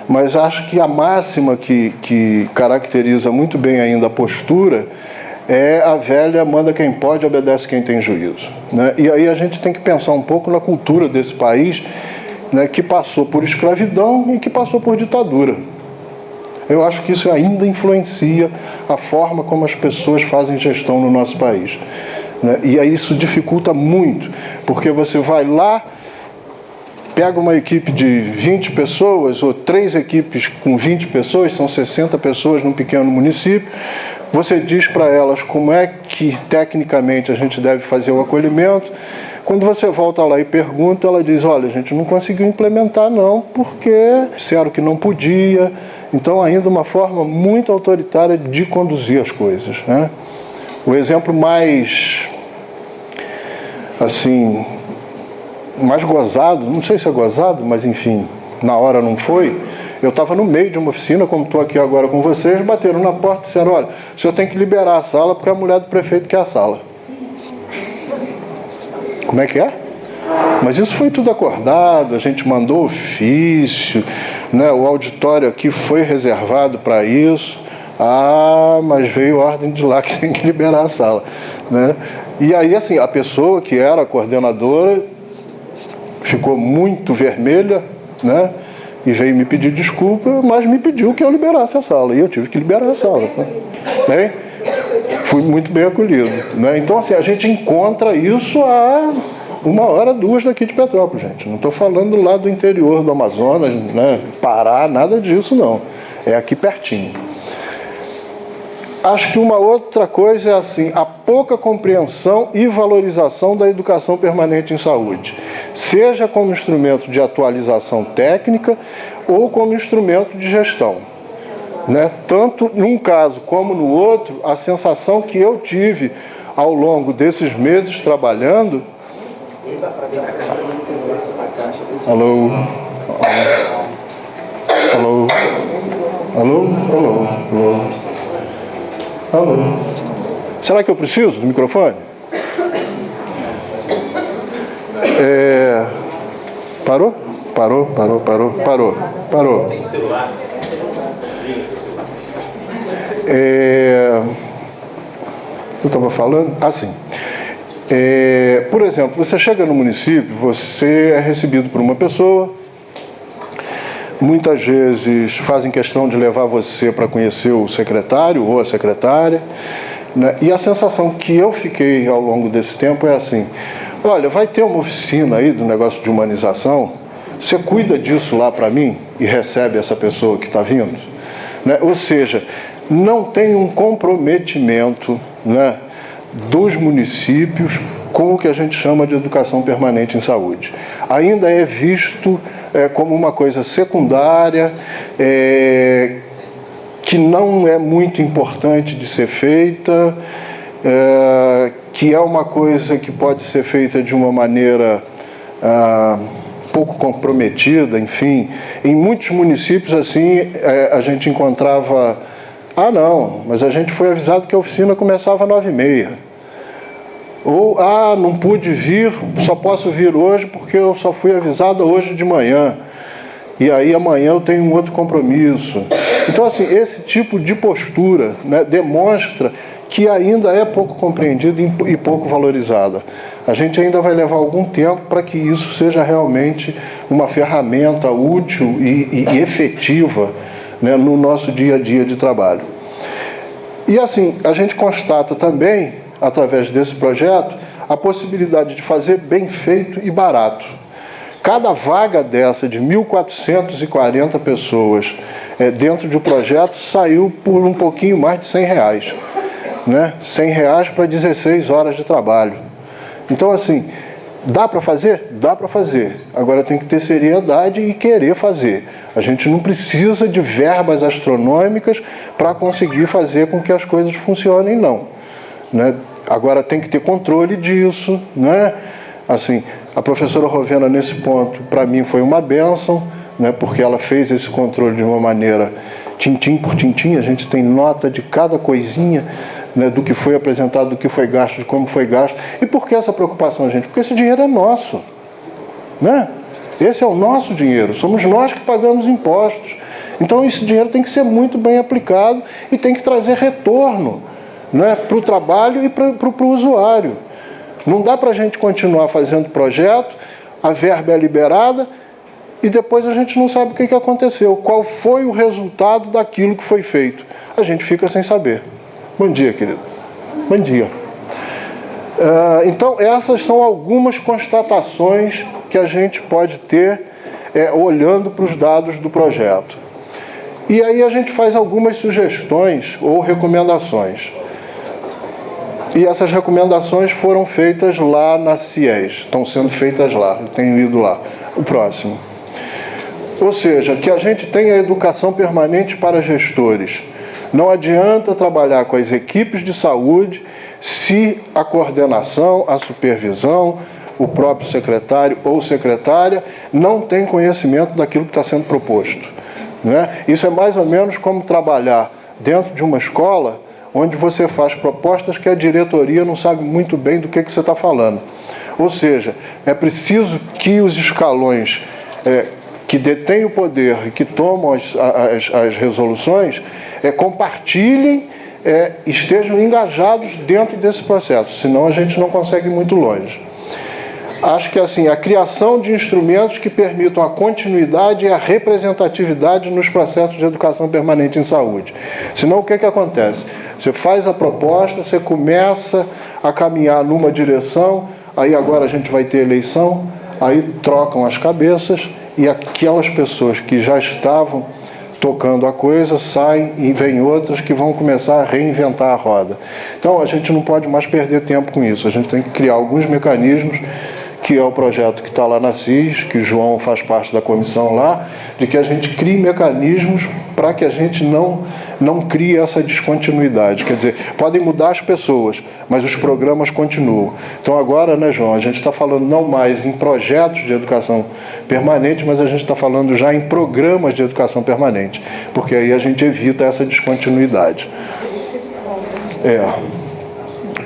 Mas acho que a máxima que caracteriza muito bem ainda a postura é a velha: manda quem pode, obedece quem tem juízo. Né? E aí a gente tem que pensar um pouco na cultura desse país, né, que passou por escravidão e que passou por ditadura. Eu acho que isso ainda influencia a forma como as pessoas fazem gestão no nosso país. Né? E aí isso dificulta muito, porque você vai lá, pega uma equipe de 20 pessoas, ou 3 equipes com 20 pessoas, são 60 pessoas num pequeno município, você diz para elas como é que tecnicamente a gente deve fazer o acolhimento. Quando você volta lá e pergunta, ela diz: olha, a gente não conseguiu implementar não, porque disseram que não podia. Então, ainda uma forma muito autoritária de conduzir as coisas. Né? O exemplo mais, assim, mais gozado, não sei se é gozado, mas enfim, na hora não foi. Eu estava no meio de uma oficina, como estou aqui agora com vocês, bateram na porta e disseram: olha, o senhor tem que liberar a sala porque a mulher do prefeito quer a sala. Como é que é? Mas isso foi tudo acordado, a gente mandou ofício, né? O auditório aqui foi reservado para isso. Mas veio ordem de lá que tem que liberar a sala. Né? E aí, assim, a pessoa que era a coordenadora ficou muito vermelha, né? E veio me pedir desculpa, mas me pediu que eu liberasse a sala. E eu tive que liberar a sala. Né? Fui muito bem acolhido. Né? Então, assim, a gente encontra isso a 1 hora, 2 daqui de Petrópolis, gente. Não estou falando lá do interior do Amazonas, né? Pará, nada disso, não. É aqui pertinho. Acho que uma outra coisa é assim, a pouca compreensão e valorização da educação permanente em saúde, seja como instrumento de atualização técnica ou como instrumento de gestão. Né? Tanto num caso como no outro, a sensação que eu tive ao longo desses meses trabalhando... Alô? Alô? Alô? Alô? Alô? Alô? Será que eu preciso do microfone? Parou? Parou. Eu estava falando? Sim. Por exemplo, você chega no município, você é recebido por uma pessoa, muitas vezes fazem questão de levar você para conhecer o secretário ou a secretária, né? E a sensação que eu fiquei ao longo desse tempo é assim: olha, vai ter uma oficina aí do negócio de humanização, você cuida disso lá para mim e recebe essa pessoa que está vindo, né? Ou seja, não tem um comprometimento, né, dos municípios com o que a gente chama de educação permanente em saúde. Ainda é visto como uma coisa secundária, que não é muito importante de ser feita, que é uma coisa que pode ser feita de uma maneira pouco comprometida, enfim. Em muitos municípios, assim, a gente encontrava: ah, não, mas a gente foi avisado que a oficina começava às 9h30. Ou, ah, não pude vir, só posso vir hoje porque eu só fui avisado hoje de manhã. E aí amanhã eu tenho um outro compromisso. Então, assim, esse tipo de postura, né, demonstra que ainda é pouco compreendida e pouco valorizada. A gente ainda vai levar algum tempo para que isso seja realmente uma ferramenta útil e efetiva, né, no nosso dia a dia de trabalho. E assim, a gente constata também, através desse projeto, a possibilidade de fazer bem feito e barato. Cada vaga dessa de 1.440 pessoas dentro de um projeto saiu por um pouquinho mais de R$100, né? R$100 para 16 horas de trabalho. Então, assim, dá para fazer? Dá para fazer. Agora tem que ter seriedade e querer fazer. A gente não precisa de verbas astronômicas para conseguir fazer com que as coisas funcionem, não, né? Agora tem que ter controle disso, né? Assim, a professora Rovena, nesse ponto, para mim foi uma bênção, né? Porque ela fez esse controle de uma maneira tintim por tintim. A gente tem nota de cada coisinha, né, do que foi apresentado, do que foi gasto, de como foi gasto. E por que essa preocupação, gente? Porque esse dinheiro é nosso, né? Esse é o nosso dinheiro, somos nós que pagamos impostos. Então esse dinheiro tem que ser muito bem aplicado e tem que trazer retorno, né, para o trabalho e para o usuário. Não dá para a gente continuar fazendo projeto, a verba é liberada e depois a gente não sabe o que aconteceu, qual foi o resultado daquilo que foi feito. A gente fica sem saber. Bom dia, querido. Bom dia. Então, essas são algumas constatações que a gente pode ter olhando para os dados do projeto. E aí a gente faz algumas sugestões ou recomendações. E essas recomendações foram feitas lá na CIES, estão sendo feitas lá, eu tenho ido lá. O próximo. Ou seja, que a gente tenha educação permanente para gestores. Não adianta trabalhar com as equipes de saúde se a coordenação, a supervisão, o próprio secretário ou secretária não tem conhecimento daquilo que está sendo proposto, né? Isso é mais ou menos como trabalhar dentro de uma escola onde você faz propostas que a diretoria não sabe muito bem do que você está falando. Ou seja, é preciso que os escalões que detêm o poder e que tomam as resoluções compartilhem, estejam engajados dentro desse processo, senão a gente não consegue ir muito longe. Acho que assim, a criação de instrumentos que permitam a continuidade e a representatividade nos processos de educação permanente em saúde. Senão o que acontece? Você faz a proposta, você começa a caminhar numa direção, aí agora a gente vai ter eleição, aí trocam as cabeças e aquelas pessoas que já estavam tocando a coisa saem e vem outras que vão começar a reinventar a roda. Então a gente não pode mais perder tempo com isso, a gente tem que criar alguns mecanismos, que é o projeto que está lá na CIS, que o João faz parte da comissão lá, de que a gente crie mecanismos para que a gente não crie essa descontinuidade. Quer dizer, podem mudar as pessoas, mas os programas continuam. Então agora, né, João, a gente está falando não mais em projetos de educação permanente, mas a gente está falando já em programas de educação permanente, porque aí a gente evita essa descontinuidade.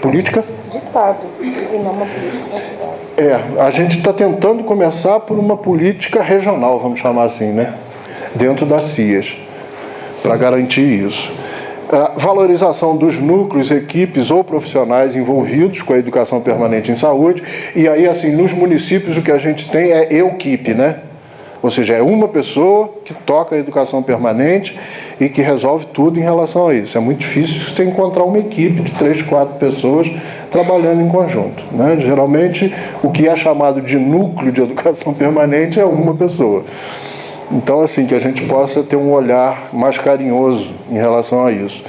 Política de Estado, e não uma política. A gente está tentando começar por uma política regional, vamos chamar assim, né? Dentro das CIAs, para garantir isso. A valorização dos núcleos, equipes ou profissionais envolvidos com a educação permanente em saúde. E aí, assim, nos municípios o que a gente tem é EUQIP, né? Ou seja, é uma pessoa que toca a educação permanente e que resolve tudo em relação a isso. É muito difícil você encontrar uma equipe de 3, 4 pessoas trabalhando em conjunto, né? Geralmente, o que é chamado de núcleo de educação permanente é uma pessoa. Então, assim, que a gente possa ter um olhar mais carinhoso em relação a isso.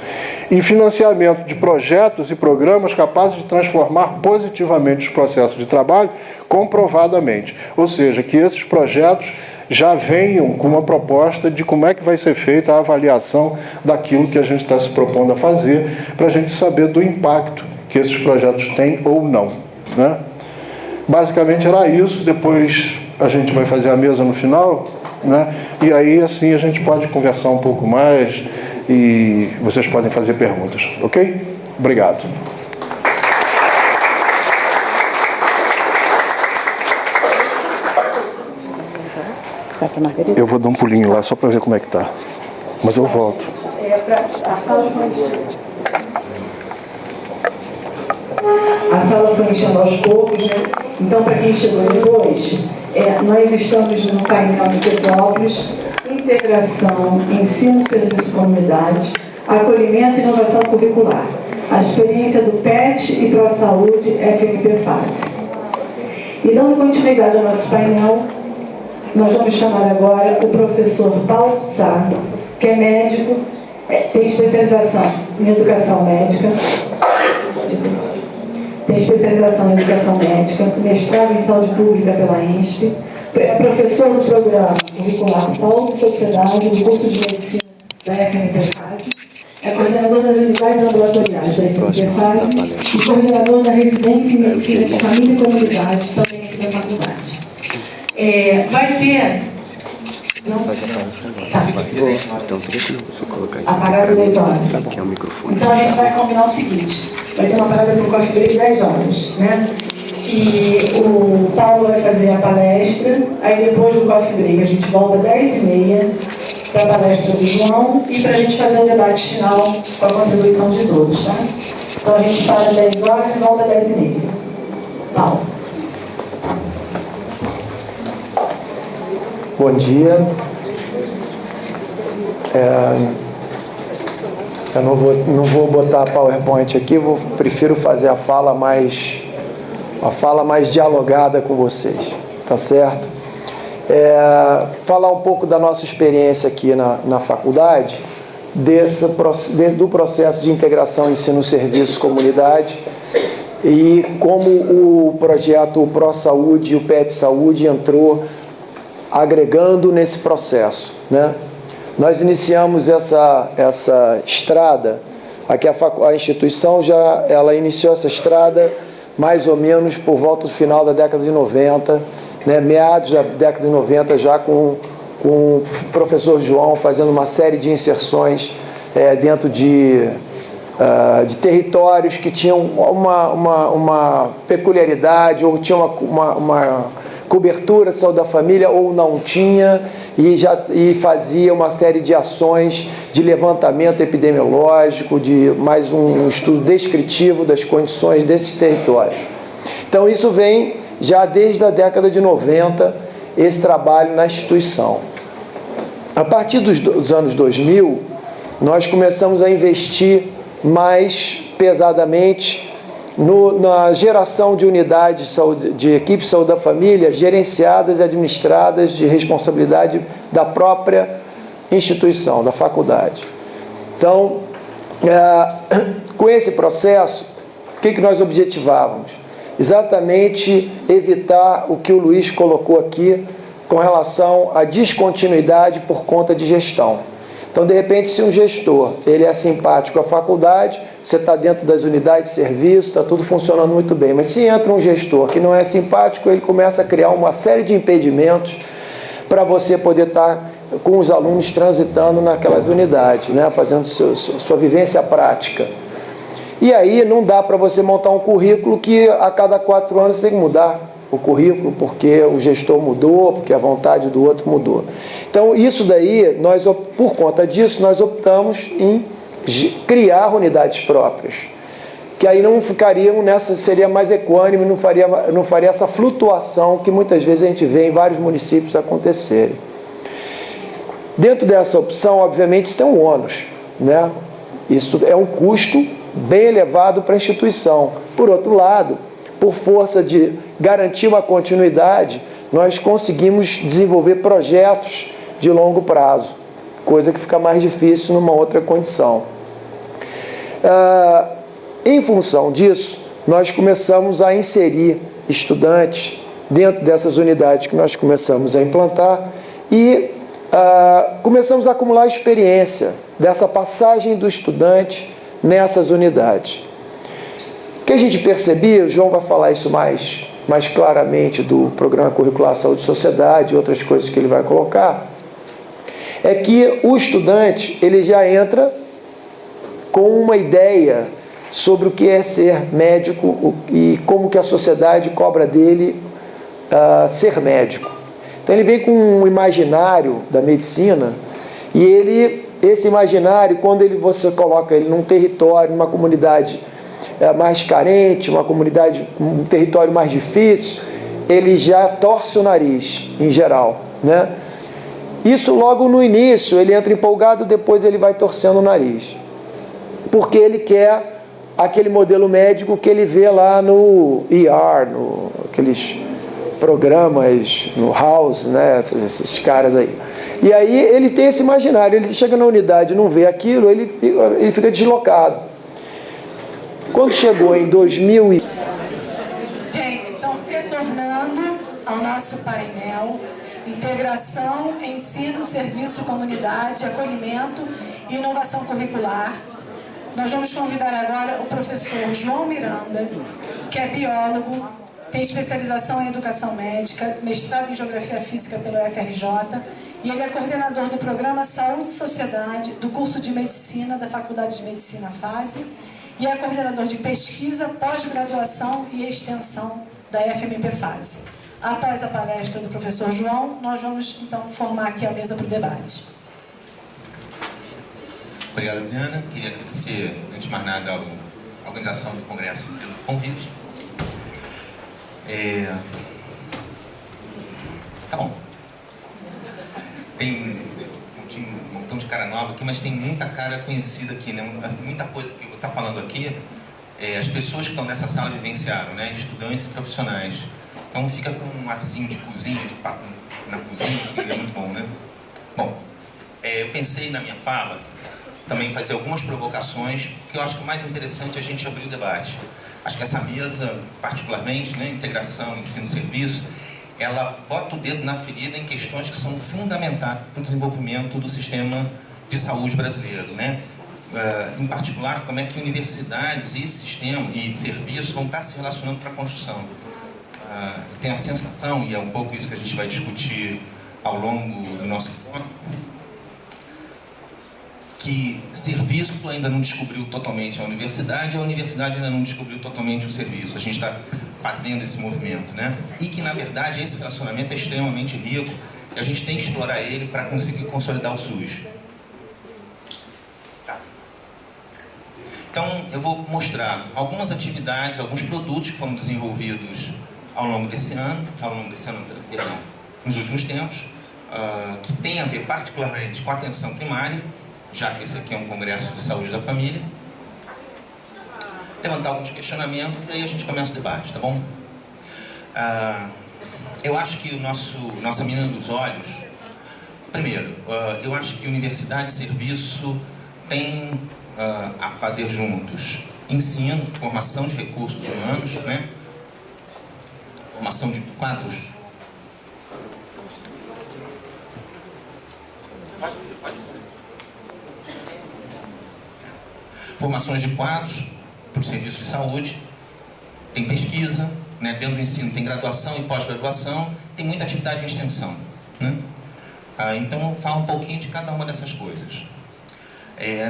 E financiamento de projetos e programas capazes de transformar positivamente os processos de trabalho comprovadamente. Ou seja, que esses projetos já venham com uma proposta de como é que vai ser feita a avaliação daquilo que a gente está se propondo a fazer, para a gente saber do impacto que esses projetos têm ou não, né? Basicamente era isso. Depois a gente vai fazer a mesa no final, né? E aí assim a gente pode conversar um pouco mais e vocês podem fazer perguntas, ok? Obrigado. Eu vou dar um pulinho lá só para ver como é que tá, mas eu volto. A sala foi enchendo aos poucos, né? Então, para quem chegou depois, nós estamos no painel de Petrópolis, integração, ensino, serviço, comunidade, acolhimento e inovação curricular, a experiência do PET e ProSaúde FNP Fase. E dando continuidade ao nosso painel, nós vamos chamar agora o professor Paulo Tsar, que é médico, tem especialização em educação médica, mestrado em saúde pública pela ENSP, é professor do programa curricular Saúde e Sociedade do curso de medicina da FNP Fase, é coordenador das unidades ambulatoriais da FNP Fase e coordenador da residência em medicina de família e comunidade, também aqui da faculdade. Vai ter... Não? Tá. Então, queria que você colocar isso. A parada 10 horas. Aqui é o microfone. Então a gente vai combinar o seguinte: vai ter uma parada para o coffee break 10 horas, né? E o Paulo vai fazer a palestra, aí depois do coffee break a gente volta 10h30 para a palestra do João e para a gente fazer o debate final com a contribuição de todos, tá? Então a gente para 10 horas e volta 10h30. Paulo. Bom dia. Eu não vou botar a PowerPoint aqui, prefiro fazer a fala mais dialogada com vocês, tá certo? Falar um pouco da nossa experiência aqui na faculdade, do processo de integração ensino-serviço-comunidade e como o projeto ProSaúde e o PET Saúde entrou agregando nesse processo, né? Nós iniciamos essa estrada, aqui a instituição ela iniciou essa estrada mais ou menos por volta do final da década de 90, né? Meados da década de 90, já com o professor João fazendo uma série de inserções dentro de territórios que tinham uma peculiaridade ou tinham uma cobertura de saúde da família ou não tinha, e fazia uma série de ações de levantamento epidemiológico, de mais um estudo descritivo das condições desses territórios. Então isso vem já desde a década de 90, esse trabalho na instituição. A partir dos anos 2000, nós começamos a investir mais pesadamente na geração de unidades de saúde, de equipes de saúde da família, gerenciadas e administradas de responsabilidade da própria instituição, da faculdade. Então, com esse processo, o que nós objetivávamos? Exatamente evitar o que o Luiz colocou aqui com relação à descontinuidade por conta de gestão. Então, de repente, se um gestor ele é simpático à faculdade, você está dentro das unidades de serviço, está tudo funcionando muito bem. Mas se entra um gestor que não é simpático, ele começa a criar uma série de impedimentos para você poder estar com os alunos transitando naquelas unidades, né? Fazendo sua vivência prática. E aí não dá para você montar um currículo que a cada 4 anos você tem que mudar o currículo, porque o gestor mudou, porque a vontade do outro mudou. Então, isso daí, por conta disso, nós optamos em criar unidades próprias. que aí não ficariam nessa, seria mais equânime, não faria essa flutuação que muitas vezes a gente vê em vários municípios acontecerem. Dentro dessa opção, obviamente, isso tem um ônus, né? Isso é um custo bem elevado para a instituição. Por outro lado, por força de garantir uma continuidade, nós conseguimos desenvolver projetos de longo prazo, coisa que fica mais difícil numa outra condição. Em função disso, nós começamos a inserir estudantes dentro dessas unidades que nós começamos a implantar e começamos a acumular experiência dessa passagem do estudante nessas unidades. O que a gente percebia, o João vai falar isso mais claramente do Programa Curricular Saúde e Sociedade e outras coisas que ele vai colocar, é que o estudante ele já entra com uma ideia sobre o que é ser médico e como que a sociedade cobra dele ser médico. Então ele vem com um imaginário da medicina e esse imaginário, quando você coloca ele num território, numa comunidade mais carente, um território mais difícil, ele já torce o nariz, em geral, né? Isso logo no início, ele entra empolgado, depois ele vai torcendo o nariz, porque ele quer aquele modelo médico que ele vê lá no ER, aqueles programas, no House, né? Esses caras aí. E aí ele tem esse imaginário, ele chega na unidade e não vê aquilo, ele fica deslocado. Quando chegou em 2000 Gente, então, retornando ao nosso painel, integração, ensino, serviço, comunidade, acolhimento e inovação curricular, nós vamos convidar agora o professor João Miranda, que é biólogo, tem especialização em educação médica, mestrado em geografia física pelo UFRJ, e ele é coordenador do programa Saúde e Sociedade, do curso de Medicina da Faculdade de Medicina FASE, e é coordenador de pesquisa, pós-graduação e extensão da FMP FASE. Após a palestra do professor João, nós vamos então formar aqui a mesa para o debate. Obrigado, Adriana. Queria agradecer, antes de mais nada, a organização do Congresso pelo convite. Tá bom. Tem um montão de cara nova aqui, mas tem muita cara conhecida aqui, né? Muita coisa que eu vou estar falando aqui, as pessoas que estão nessa sala vivenciaram, né? Estudantes e profissionais. Então fica com um arzinho de cozinha, de papo na cozinha, que é muito bom, né? Bom, eu pensei na minha fala também fazer algumas provocações, porque eu acho que o mais interessante é a gente abrir o debate. Acho que essa mesa, particularmente, né, integração, ensino, serviço, ela bota o dedo na ferida em questões que são fundamentais para o desenvolvimento do sistema de saúde brasileiro, né? Em particular, como é que universidades e sistema e serviços vão estar se relacionando para a construção. Tem a sensação, e é um pouco isso que a gente vai discutir ao longo do nosso encontro, que serviço ainda não descobriu totalmente a universidade ainda não descobriu totalmente o serviço. A gente está fazendo esse movimento, né? E que, na verdade, esse relacionamento é extremamente rico e a gente tem que explorar ele para conseguir consolidar o SUS. Tá. Então, eu vou mostrar algumas atividades, alguns produtos que foram desenvolvidos ao longo desse ano, nos últimos tempos, que tem a ver particularmente com a atenção primária, já que esse aqui é um congresso de saúde da família. Levantar alguns questionamentos e aí a gente começa o debate, tá bom? Eu acho que nossa menina dos olhos, primeiro, eu acho que universidade e serviço tem a fazer juntos ensino, formação de recursos humanos, né? Formação de quadros. Formações de quadros para o serviço de saúde, tem pesquisa, né? Dentro do ensino tem graduação e pós-graduação, tem muita atividade de extensão, né? Então eu vou falar um pouquinho de cada uma dessas coisas.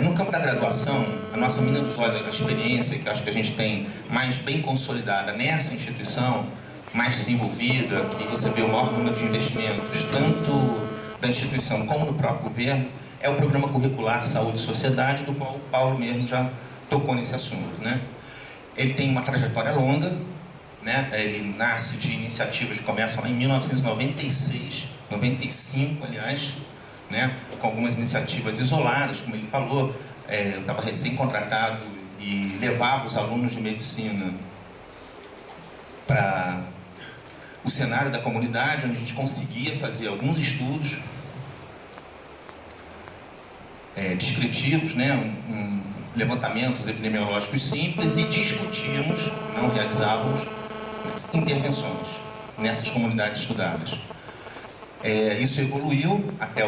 No campo da graduação, a nossa menina dos olhos, a experiência que eu acho que a gente tem mais bem consolidada nessa instituição, mais desenvolvida, que recebeu o maior número de investimentos, tanto da instituição como do próprio governo, é o Programa Curricular Saúde e Sociedade, do qual o Paulo mesmo já tocou nesse assunto, né? Ele tem uma trajetória longa, né? Ele nasce de iniciativas que começam lá em 1996, 95, aliás, né? Com algumas iniciativas isoladas, como ele falou. Eu estava recém-contratado e levava os alunos de medicina para o cenário da comunidade, onde a gente conseguia fazer alguns estudos descritivos, né? Levantamentos epidemiológicos simples, e discutíamos, não realizávamos, intervenções nessas comunidades estudadas. Isso evoluiu até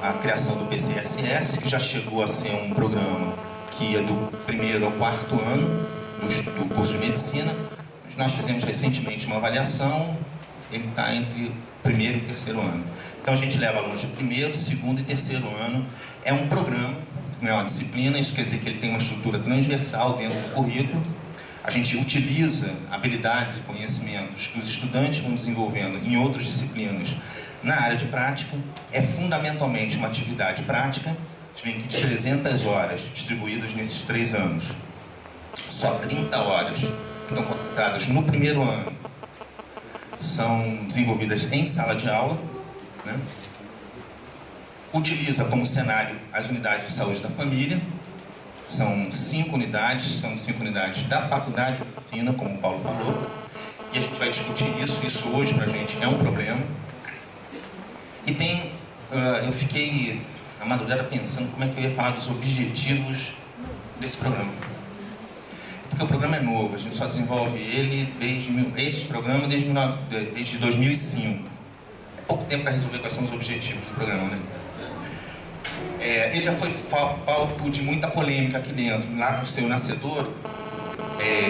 a criação do PCSS, que já chegou a ser um programa que ia do 1º ao 4º ano do curso de medicina. Nós fizemos recentemente uma avaliação, ele está entre 1º e 3º ano. Então a gente leva alunos de 1º, 2º e 3º ano. É um programa, não é uma disciplina, isso quer dizer que ele tem uma estrutura transversal dentro do currículo. A gente utiliza habilidades e conhecimentos que os estudantes vão desenvolvendo em outras disciplinas na área de prática. É fundamentalmente uma atividade prática, vem aqui de 300 horas distribuídas nesses 3 anos. Só 30 horas que estão concentradas no 1º ano são desenvolvidas em sala de aula, né? Utiliza como cenário as unidades de saúde da família. São 5 unidades, da faculdade de medicina, como o Paulo falou, e a gente vai discutir isso hoje pra gente é um problema. E eu fiquei a madrugada pensando como é que eu ia falar dos objetivos desse programa. Porque o programa é novo, a gente só desenvolve ele desde 2005. É pouco tempo para resolver quais são os objetivos do programa, né? Ele já foi palco de muita polêmica aqui dentro. Lá no seu nascedouro,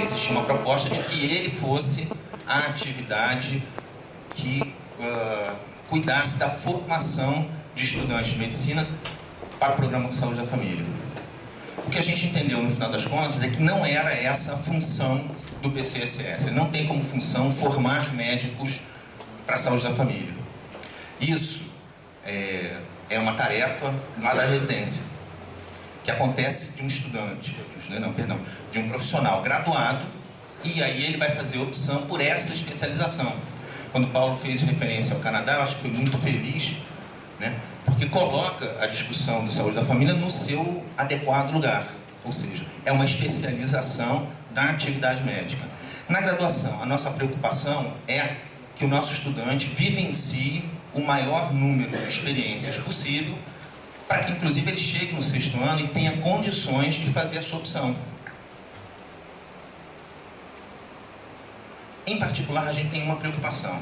existia uma proposta de que ele fosse a atividade que cuidasse da formação de estudantes de medicina para o programa de saúde da família. O que a gente entendeu no final das contas é que não era essa a função do PCSS. Ele não tem como função formar médicos para a saúde da família. Isso é uma tarefa lá da residência, que acontece de um estudante, de um profissional graduado, e aí ele vai fazer opção por essa especialização. Quando o Paulo fez referência ao Canadá, eu acho que foi muito feliz, né? Porque coloca a discussão de saúde da família no seu adequado lugar, ou seja, é uma especialização da atividade médica. Na graduação, a nossa preocupação é que o nosso estudante vivencie o maior número de experiências possível, para que inclusive ele chegue no 6º ano e tenha condições de fazer a sua opção. Em particular, a gente tem uma preocupação.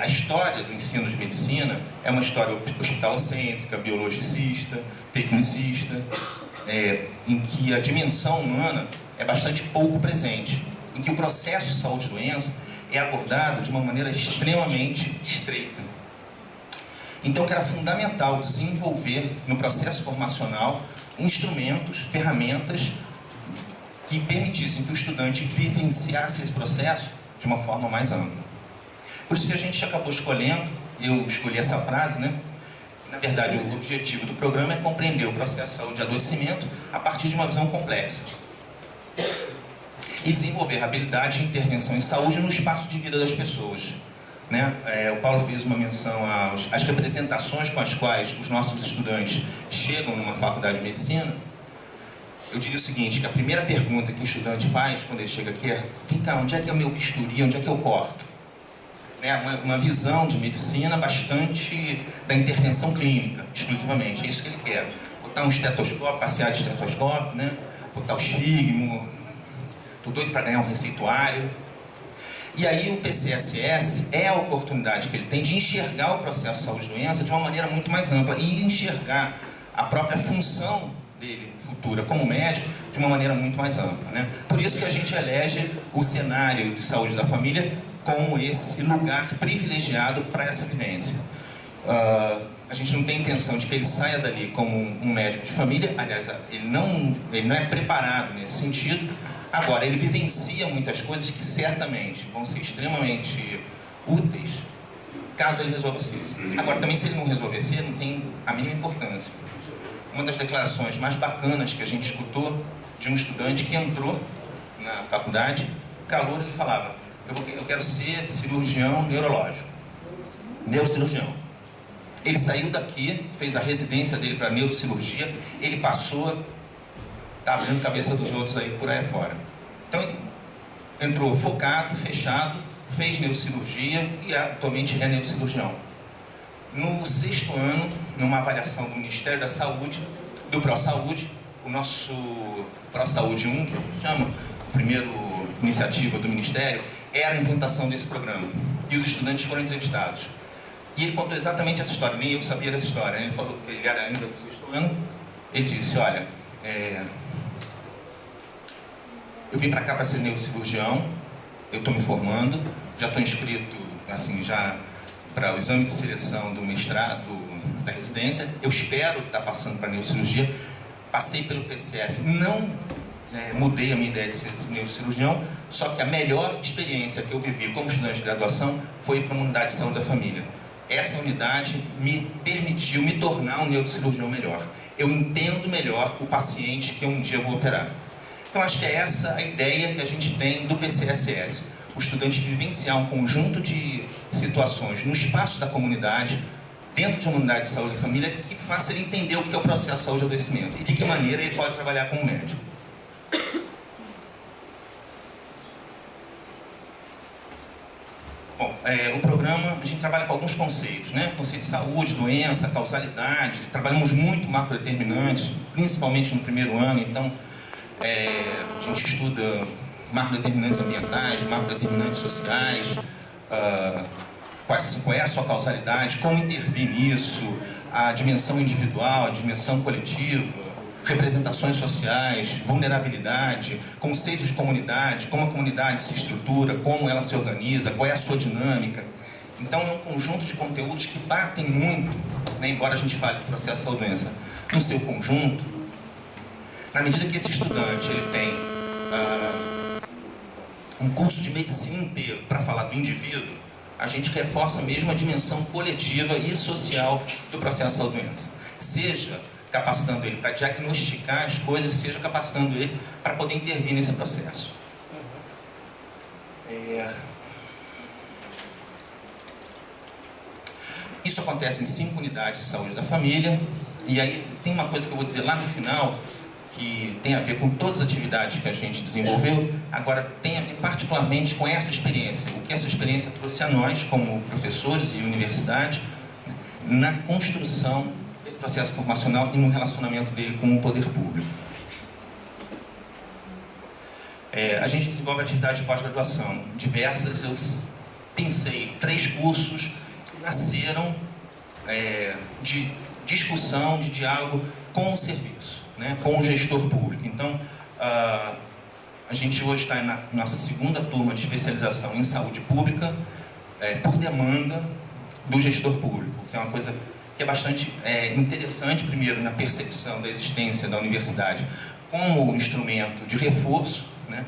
A história do ensino de medicina é uma história hospitalocêntrica, biologicista, tecnicista, em que a dimensão humana é bastante pouco presente, em que o processo de saúde e doença é abordado de uma maneira extremamente estreita. Então, que era fundamental desenvolver no processo formacional instrumentos, ferramentas que permitissem que o estudante vivenciasse esse processo de uma forma mais ampla. Por isso que a gente acabou escolhendo, eu escolhi essa frase, né? Na verdade, o objetivo do programa é compreender o processo de saúde e adoecimento a partir de uma visão complexa e desenvolver habilidade de intervenção em saúde no espaço de vida das pessoas, né? O Paulo fez uma menção às representações com as quais os nossos estudantes chegam numa faculdade de medicina. Eu diria o seguinte, que a primeira pergunta que o estudante faz quando ele chega aqui é: vem cá, onde é que é o meu bisturi, onde é que eu corto? Uma visão de medicina bastante da intervenção clínica, exclusivamente. É isso que ele quer. Botar um estetoscópio, passear de estetoscópio, né? Botar os esfigmo. Tô doido para ganhar um receituário. E aí o PCSS é a oportunidade que ele tem de enxergar o processo de saúde e doença de uma maneira muito mais ampla e enxergar a própria função dele futura como médico de uma maneira muito mais ampla, né? Por isso que a gente elege o cenário de saúde da família como esse lugar privilegiado para essa vivência. A gente não tem intenção de que ele saia dali como um médico de família. Aliás, ele não é preparado nesse sentido. Agora, ele vivencia muitas coisas que certamente vão ser extremamente úteis caso ele resolva ser. Agora, também, se ele não resolver ser, não tem a mínima importância. Uma das declarações mais bacanas que a gente escutou de um estudante que entrou na faculdade, calouro, ele falava, eu quero ser cirurgião neurológico, neurocirurgião. Ele saiu daqui, fez a residência dele para neurocirurgia, ele passou, está abrindo a cabeça dos outros aí por aí fora. Então, entrou focado, fechado, fez neurocirurgia e atualmente é neurocirurgião. No 6º ano, numa avaliação do Ministério da Saúde, do ProSaúde, o nosso ProSaúde 1, que chama, a primeira iniciativa do Ministério, era a implantação desse programa. E os estudantes foram entrevistados. E ele contou exatamente essa história, nem eu sabia dessa história. Ele falou que ele era ainda do 6º ano. Ele disse, olha, eu vim para cá para ser neurocirurgião, eu estou me formando, já estou inscrito, assim, já para o exame de seleção do mestrado, da residência, eu espero estar passando para neurocirurgia, passei pelo PCF, não mudei a minha ideia de ser neurocirurgião, só que a melhor experiência que eu vivi como estudante de graduação foi para uma unidade de saúde da família. Essa unidade me permitiu me tornar um neurocirurgião melhor. Eu entendo melhor o paciente que um dia vou operar. Então, acho que é essa a ideia que a gente tem do PCSS. O estudante vivenciar um conjunto de situações no espaço da comunidade, dentro de uma unidade de saúde da família, que faça ele entender o que é o processo de saúde e adoecimento e de que maneira ele pode trabalhar como médico. Bom, o programa, a gente trabalha com alguns conceitos, né? Conceito de saúde, doença, causalidade, trabalhamos muito macrodeterminantes, principalmente no primeiro ano, então a gente estuda macrodeterminantes ambientais, macrodeterminantes sociais, qual é a sua causalidade, como intervir nisso, a dimensão individual, a dimensão coletiva, representações sociais, vulnerabilidade, conceitos de comunidade, como a comunidade se estrutura, como ela se organiza, qual é a sua dinâmica. Então é um conjunto de conteúdos que batem muito, né, embora a gente fale do processo da doença, no seu conjunto, na medida que esse estudante ele tem um curso de medicina inteiro para falar do indivíduo, a gente reforça mesmo a dimensão coletiva e social do processo da doença. Seja capacitando ele para diagnosticar as coisas, seja capacitando ele para poder intervir nesse processo. Isso acontece em 5 unidades de saúde da família, e aí tem uma coisa que eu vou dizer lá no final, que tem a ver com todas as atividades que a gente desenvolveu, agora tem a ver particularmente com essa experiência, o que essa experiência trouxe a nós, como professores e universidade, na construção desse processo formacional e no relacionamento dele com o poder público. A gente desenvolve atividades de pós-graduação diversas, eu pensei 3 cursos que nasceram de discussão, de diálogo com o serviço, né, com o gestor público. Então, a gente hoje está na nossa 2ª turma de especialização em saúde pública, por demanda do gestor público, que é uma coisa que é bastante interessante, primeiro, na percepção da existência da universidade como instrumento de reforço, né,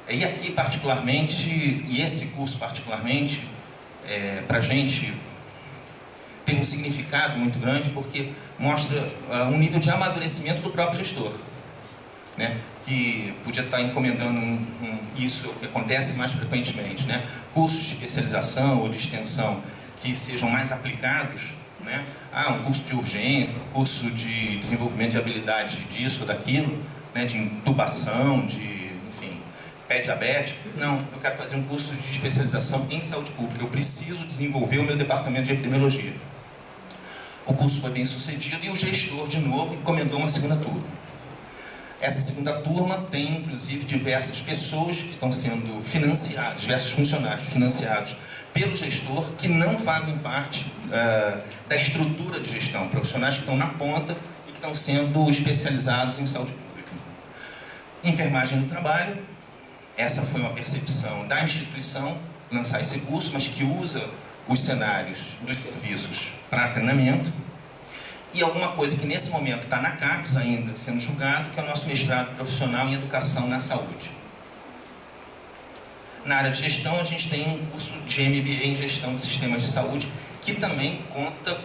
e aqui particularmente, e esse curso particularmente, para a gente tem um significado muito grande, porque mostra um nível de amadurecimento do próprio gestor, né? Que podia estar encomendando isso, o que acontece mais frequentemente, né? Cursos de especialização ou de extensão que sejam mais aplicados, né? Um curso de urgência, um curso de desenvolvimento de habilidade disso ou daquilo, né? De intubação, enfim, pé diabético. Não, eu quero fazer um curso de especialização em saúde pública, eu preciso desenvolver o meu departamento de epidemiologia. O curso foi bem sucedido e o gestor, de novo, encomendou uma 2ª turma. Essa 2ª turma tem, inclusive, diversas pessoas que estão sendo financiadas, diversos funcionários financiados pelo gestor que não fazem parte da estrutura de gestão, profissionais que estão na ponta e que estão sendo especializados em saúde pública. Enfermagem do trabalho, essa foi uma percepção da instituição, lançar esse curso, mas que usa os cenários dos serviços para treinamento, e alguma coisa que nesse momento está na CAPES ainda sendo julgado, que é o nosso mestrado profissional em educação na saúde. Na área de gestão, a gente tem um curso de MBA em gestão de sistemas de saúde, que também conta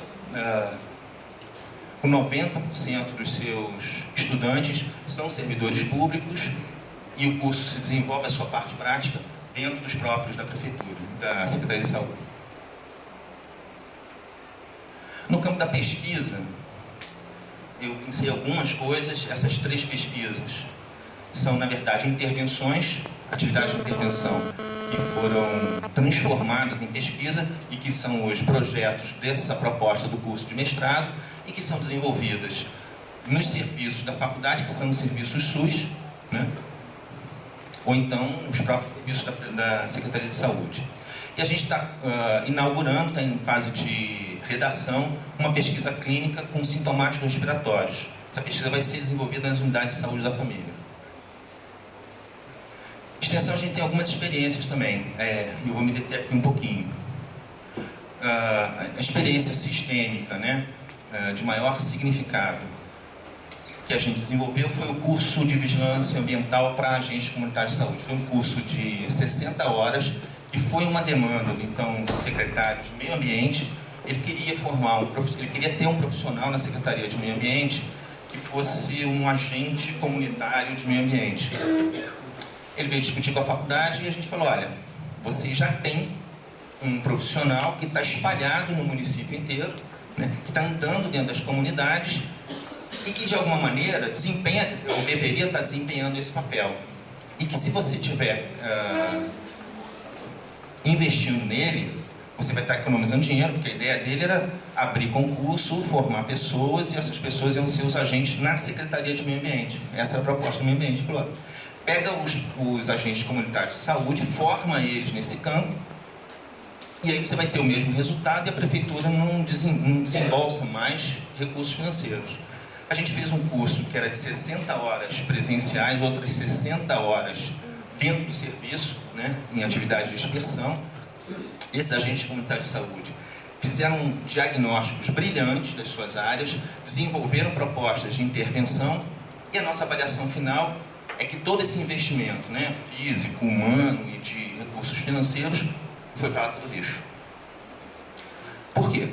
com 90% dos seus estudantes são servidores públicos, e o curso se desenvolve a sua parte prática dentro dos próprios da Prefeitura, da Secretaria de Saúde. No campo da pesquisa, eu pensei algumas coisas. Essas 3 pesquisas são, na verdade, intervenções, atividades de intervenção que foram transformadas em pesquisa e que são hoje projetos dessa proposta do curso de mestrado e que são desenvolvidas nos serviços da faculdade, que são os serviços SUS, né? Ou então os próprios serviços da Secretaria de Saúde. E a gente está inaugurando, está em fase de redação, uma pesquisa clínica com sintomáticos respiratórios. Essa pesquisa vai ser desenvolvida nas unidades de saúde da família. Extensão, a gente tem algumas experiências também, eu vou me deter aqui um pouquinho. A experiência sistêmica, né, de maior significado, que a gente desenvolveu foi o curso de vigilância ambiental para agentes comunitários de saúde. Foi um curso de 60 horas, que foi uma demanda do então secretário de Meio Ambiente. Ele queria ele queria ter um profissional na Secretaria de Meio Ambiente que fosse um agente comunitário de meio ambiente. Ele veio discutir com a faculdade e a gente falou: olha, vocês já têm um profissional que está espalhado no município inteiro, né, que está andando dentro das comunidades e que de alguma maneira desempenha, ou deveria estar desempenhando esse papel. E que se você estiver investindo nele, você vai estar economizando dinheiro, porque a ideia dele era abrir concurso, formar pessoas, e essas pessoas iam ser os agentes na Secretaria de Meio Ambiente. Essa é a proposta do Meio Ambiente. Falou: pega os agentes comunitários de saúde, forma eles nesse campo, e aí você vai ter o mesmo resultado e a Prefeitura não desembolsa mais recursos financeiros. A gente fez um curso que era de 60 horas presenciais, outras 60 horas dentro do serviço, né, em atividade de dispersão. Esses agentes comunitários de saúde fizeram diagnósticos brilhantes das suas áreas, desenvolveram propostas de intervenção, e a nossa avaliação final é que todo esse investimento, né, físico, humano e de recursos financeiros foi para lata do lixo. Por quê?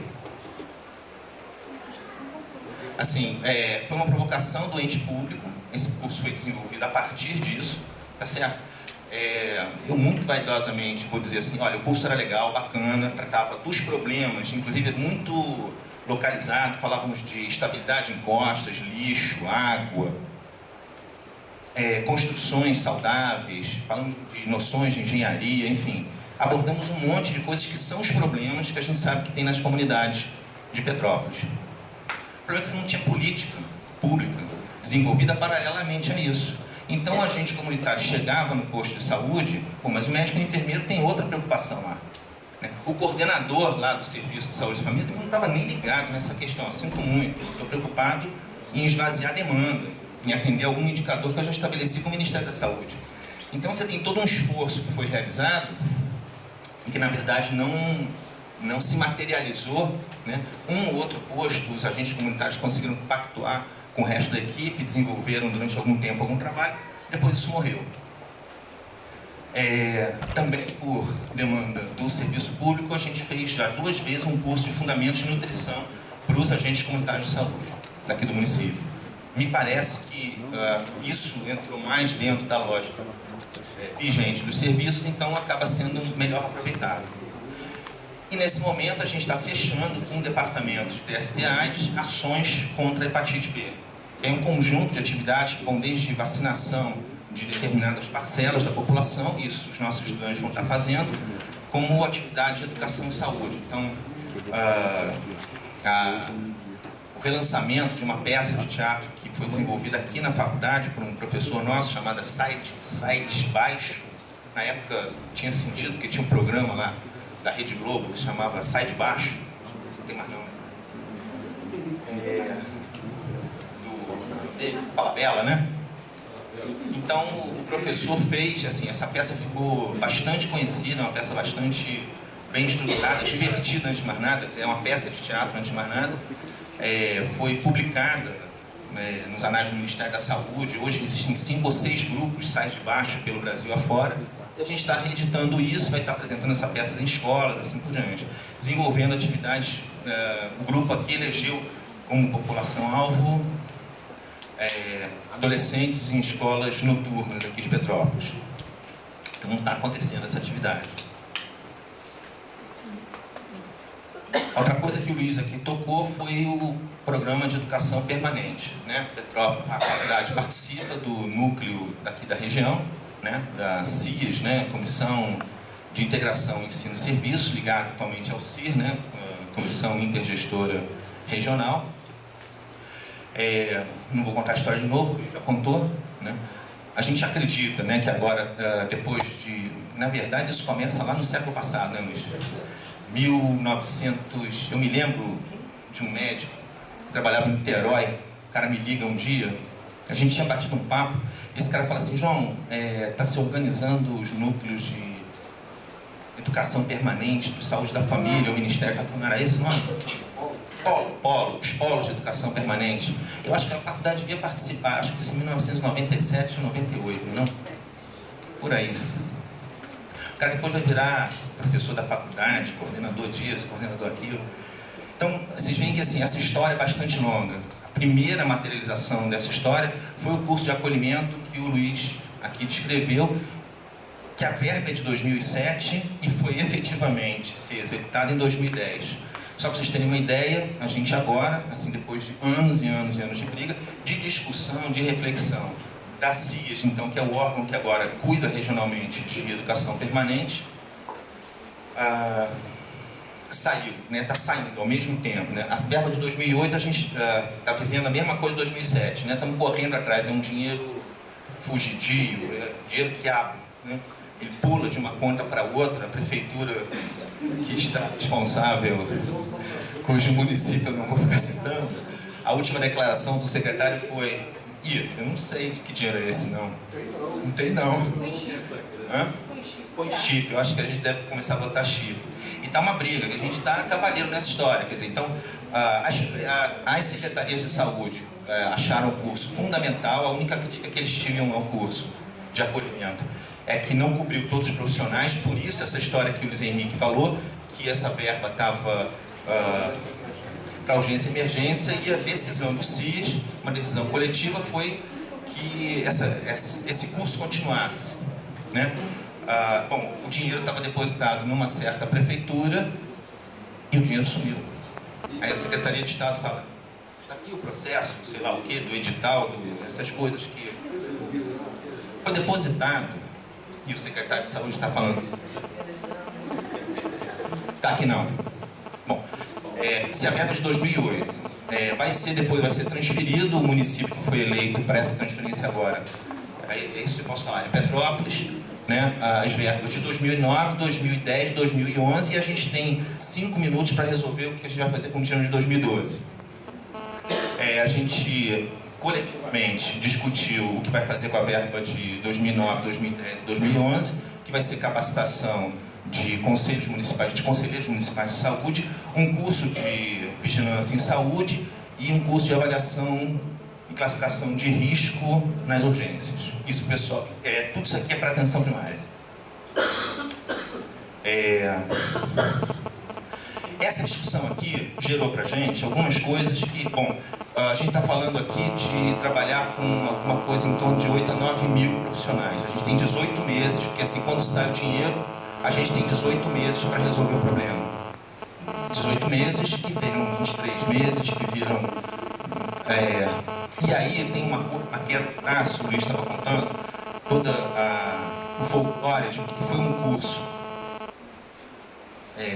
Assim, foi uma provocação do ente público. Esse curso foi desenvolvido a partir disso, tá certo? Eu muito vaidosamente vou dizer assim: olha, o curso era legal, bacana, tratava dos problemas, inclusive muito localizado, falávamos de estabilidade em costas, lixo, água, construções saudáveis, falamos de noções de engenharia, enfim, abordamos um monte de coisas que são os problemas que a gente sabe que tem nas comunidades de Petrópolis. O problema é que você não tinha política pública desenvolvida paralelamente a isso. Então o agente comunitário chegava no posto de saúde, mas o médico e o enfermeiro tem outra preocupação lá, né? O coordenador lá do Serviço de Saúde e Família não estava nem ligado nessa questão. Sinto muito, estou preocupado em esvaziar a demanda, em atender algum indicador que eu já estabeleci com o Ministério da Saúde. Então você tem todo um esforço que foi realizado e que na verdade não se materializou, né? Um ou outro posto, os agentes comunitários conseguiram pactuar com o resto da equipe, desenvolveram durante algum tempo algum trabalho, depois isso morreu. Também por demanda do serviço público, a gente fez já 2 vezes um curso de fundamentos de nutrição para os agentes comunitários de saúde daqui do município. Me parece que isso entrou mais dentro da lógica vigente dos serviços, então acaba sendo melhor aproveitado. E nesse momento a gente está fechando com o departamento de DST/AIDS ações contra a hepatite B. É um conjunto de atividades que vão desde vacinação de determinadas parcelas da população, isso os nossos estudantes vão estar fazendo, como atividade de educação e saúde. Então, o relançamento de uma peça de teatro que foi desenvolvida aqui na faculdade por um professor nosso, chamada Sites Baixo. Na época tinha sentido, porque tinha um programa lá da Rede Globo que se chamava Sai de Baixo, não tem mais não, do Palabella, né? Então o professor fez, assim, essa peça ficou bastante conhecida, uma peça bastante bem estruturada, divertida antes de mais nada, é uma peça de teatro antes de mais nada, foi publicada nos anais do Ministério da Saúde. Hoje existem 5 ou 6 grupos Sai de Baixo pelo Brasil afora. E a gente está reeditando isso, vai estar apresentando essa peça em escolas, assim por diante. Desenvolvendo atividades, o grupo aqui elegeu como população-alvo adolescentes em escolas noturnas aqui de Petrópolis. Então não está acontecendo essa atividade. Outra coisa que o Luiz aqui tocou foi o programa de educação permanente, né? Petrópolis, a faculdade participa do núcleo daqui da região, né? Da CIAS, né? Comissão de Integração Ensino e Serviço, ligado atualmente ao CIR, né? Comissão Intergestora Regional. Não vou contar a história de novo, já contou, né? A gente acredita, né, que agora, depois de... Na verdade, isso começa lá no século passado, né, Luiz? 1900... Eu me lembro de um médico que trabalhava em Niterói. O cara me liga um dia, a gente tinha batido um papo, e esse cara fala assim: João, está se organizando os núcleos de educação permanente, de saúde da família, o Ministério está com... Era esse o nome? Os polos de educação permanente. Eu acho que a faculdade devia participar, acho que isso em 1997, 98, não? Por aí. O cara depois vai virar professor da faculdade, coordenador disso, coordenador aquilo. Então, vocês veem que assim, essa história é bastante longa. A primeira materialização dessa história foi o curso de acolhimento que o Luiz aqui descreveu, que a verba é de 2007 e foi efetivamente ser executada em 2010. Só para vocês terem uma ideia, a gente agora, assim, depois de anos e anos e anos de briga, de discussão, de reflexão, da CIAS, então, que é o órgão que agora cuida regionalmente de educação permanente, saiu, né? Está saindo ao mesmo tempo, né? A verba de 2008 a gente está vivendo a mesma coisa de 2007, né? Estamos correndo atrás, é um dinheiro fugidio, dinheiro que abre, né? Ele pula de uma conta para outra. A prefeitura que está responsável, cujo município eu não vou ficar citando, a última declaração do secretário foi: eu não sei de que dinheiro é esse, não. Não tem, não. Põe chip. Eu acho que a gente deve começar a botar chip. E tá uma briga, que a gente está cavaleiro nessa história. Quer dizer, então, as secretarias de saúde acharam o curso fundamental. A única crítica que eles tinham ao curso de acolhimento é que não cobriu todos os profissionais. Por isso, essa história que o Luiz Henrique falou, que essa verba estava para urgência e emergência, e a decisão do CIS, uma decisão coletiva, foi que esse curso continuasse, né? Bom, o dinheiro estava depositado numa certa prefeitura e o dinheiro sumiu. Aí a Secretaria de Estado fala: está aqui o processo, sei lá o que, do edital, essas coisas que foi depositado. E o secretário de Saúde está falando: tá aqui não. Bom, se a verba de 2008 vai ser transferido, o município que foi eleito para essa transferência agora, isso eu posso falar, é Petrópolis, né? As verbas de 2009, 2010, 2011, e a gente tem 5 minutos para resolver o que a gente vai fazer com o dinheiro de 2012. A gente coletivamente discutiu o que vai fazer com a verba de 2009, 2010 e 2011, que vai ser capacitação de conselheiros municipais de saúde, um curso de vigilância em saúde e um curso de avaliação e classificação de risco nas urgências. Isso, pessoal, tudo isso aqui é para atenção primária. Essa discussão aqui gerou para a gente algumas coisas que, bom, a gente está falando aqui de trabalhar com alguma coisa em torno de 8 a 9 mil profissionais. A gente tem 18 meses, porque assim, quando sai o dinheiro, a gente tem 18 meses para resolver o problema. 18 meses que viram 23 meses, que viram... E aí tem aqui atrás, o Luiz estava contando, todo o folclore de que foi um curso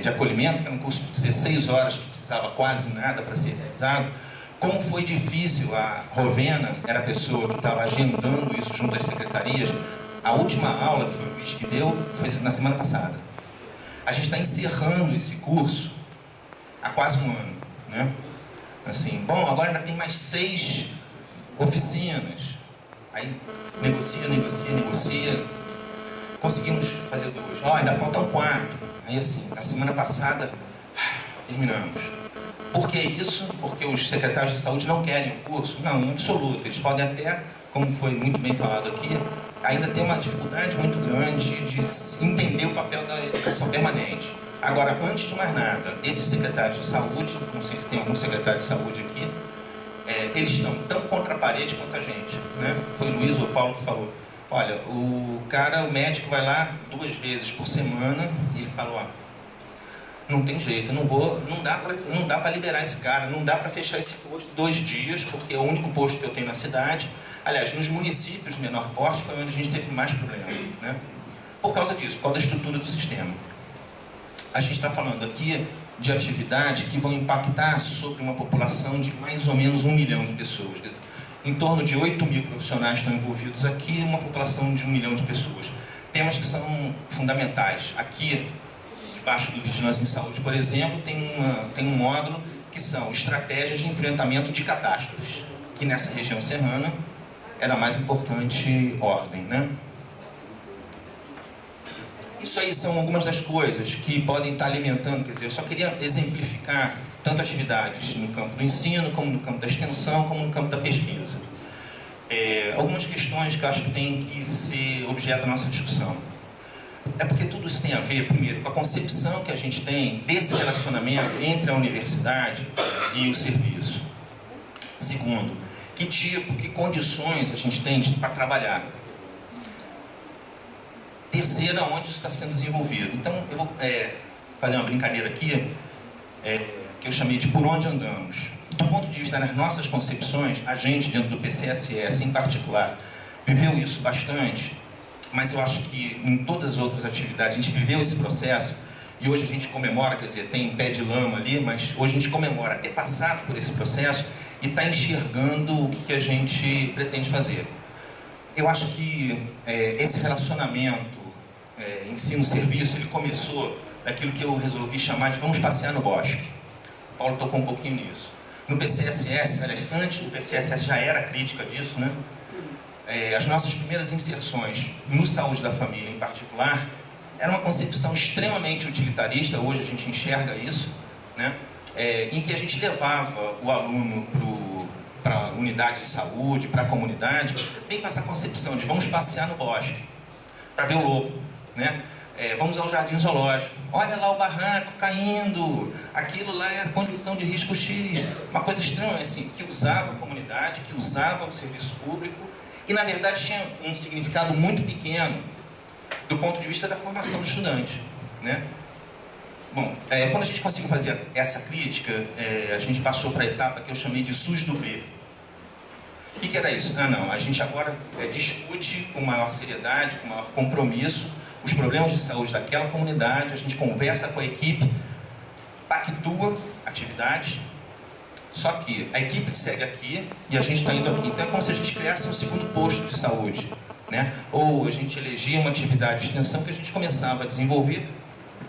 de acolhimento, que era um curso de 16 horas, que precisava quase nada para ser realizado. Como foi difícil, a Rovena era a pessoa que estava agendando isso junto às secretarias. A última aula, que foi o Luiz que deu, foi na semana passada. A gente está encerrando esse curso há quase um ano, né? Assim, bom, agora ainda tem mais 6 oficinas. Aí negocia. Conseguimos fazer 2. Ainda faltam 4. Aí assim, na semana passada, terminamos. Por que isso? Porque os secretários de saúde não querem o curso? Não, em absoluto. Eles podem até, como foi muito bem falado aqui, ainda ter uma dificuldade muito grande de entender o papel da educação permanente. Agora, antes de mais nada, esses secretários de saúde, não sei se tem algum secretário de saúde aqui, eles estão tão contra a parede quanto a gente, né? Foi o Luiz ou o Paulo que falou. Olha, o médico vai lá 2 vezes por semana e ele fala, não tem jeito, não dá para liberar esse cara, não dá para fechar esse posto 2 dias, porque é o único posto que eu tenho na cidade. Aliás, nos municípios de menor porte foi onde a gente teve mais problema, né? Por causa disso, por causa da estrutura do sistema. A gente está falando aqui de atividades que vão impactar sobre uma população de mais ou menos 1 milhão de pessoas. Quer dizer, em torno de 8 mil profissionais estão envolvidos aqui, uma população de 1 milhão de pessoas. Temas que são fundamentais. Aqui, debaixo do Vigilância em Saúde, por exemplo, tem um módulo que são estratégias de enfrentamento de catástrofes, que nessa região serrana era a mais importante ordem, né? Isso aí são algumas das coisas que podem estar alimentando, quer dizer, eu só queria exemplificar tanto atividades no campo do ensino, como no campo da extensão, como no campo da pesquisa. Algumas questões que eu acho que tem que ser objeto da nossa discussão. É porque tudo isso tem a ver, primeiro, com a concepção que a gente tem desse relacionamento entre a universidade e o serviço. Segundo, que condições a gente tem para trabalhar. Terceira, onde isso está sendo desenvolvido. Então, eu vou fazer uma brincadeira aqui, que eu chamei de por onde andamos. Do ponto de vista das nossas concepções, a gente, dentro do PCSS em particular, viveu isso bastante, mas eu acho que em todas as outras atividades a gente viveu esse processo, e hoje a gente comemora, quer dizer, tem pé de lama ali, mas hoje a gente comemora ter passado por esse processo e está enxergando o que a gente pretende fazer. Eu acho que esse relacionamento ensino-serviço, ele começou daquilo que eu resolvi chamar de vamos passear no bosque. O Paulo tocou um pouquinho nisso. No PCSS, aliás, antes do PCSS já era crítica disso, né? As nossas primeiras inserções no Saúde da Família, em particular, era uma concepção extremamente utilitarista, hoje a gente enxerga isso, né? Em que a gente levava o aluno para a unidade de saúde, para a comunidade, bem com essa concepção de vamos passear no bosque, para ver o lobo, né? Vamos ao jardim zoológico, olha lá o barranco caindo, aquilo lá é a condição de risco X, uma coisa estranha, assim, que usava a comunidade, que usava o serviço público, e na verdade tinha um significado muito pequeno do ponto de vista da formação do estudante, né? Bom, quando a gente conseguiu fazer essa crítica, a gente passou para a etapa que eu chamei de SUS do B. O que era isso? A gente agora discute com maior seriedade, com maior compromisso, os problemas de saúde daquela comunidade, a gente conversa com a equipe, pactua atividades, só que a equipe segue aqui e a gente está indo aqui. Então é como se a gente criasse um segundo posto de saúde, né? Ou a gente elegia uma atividade de extensão que a gente começava a desenvolver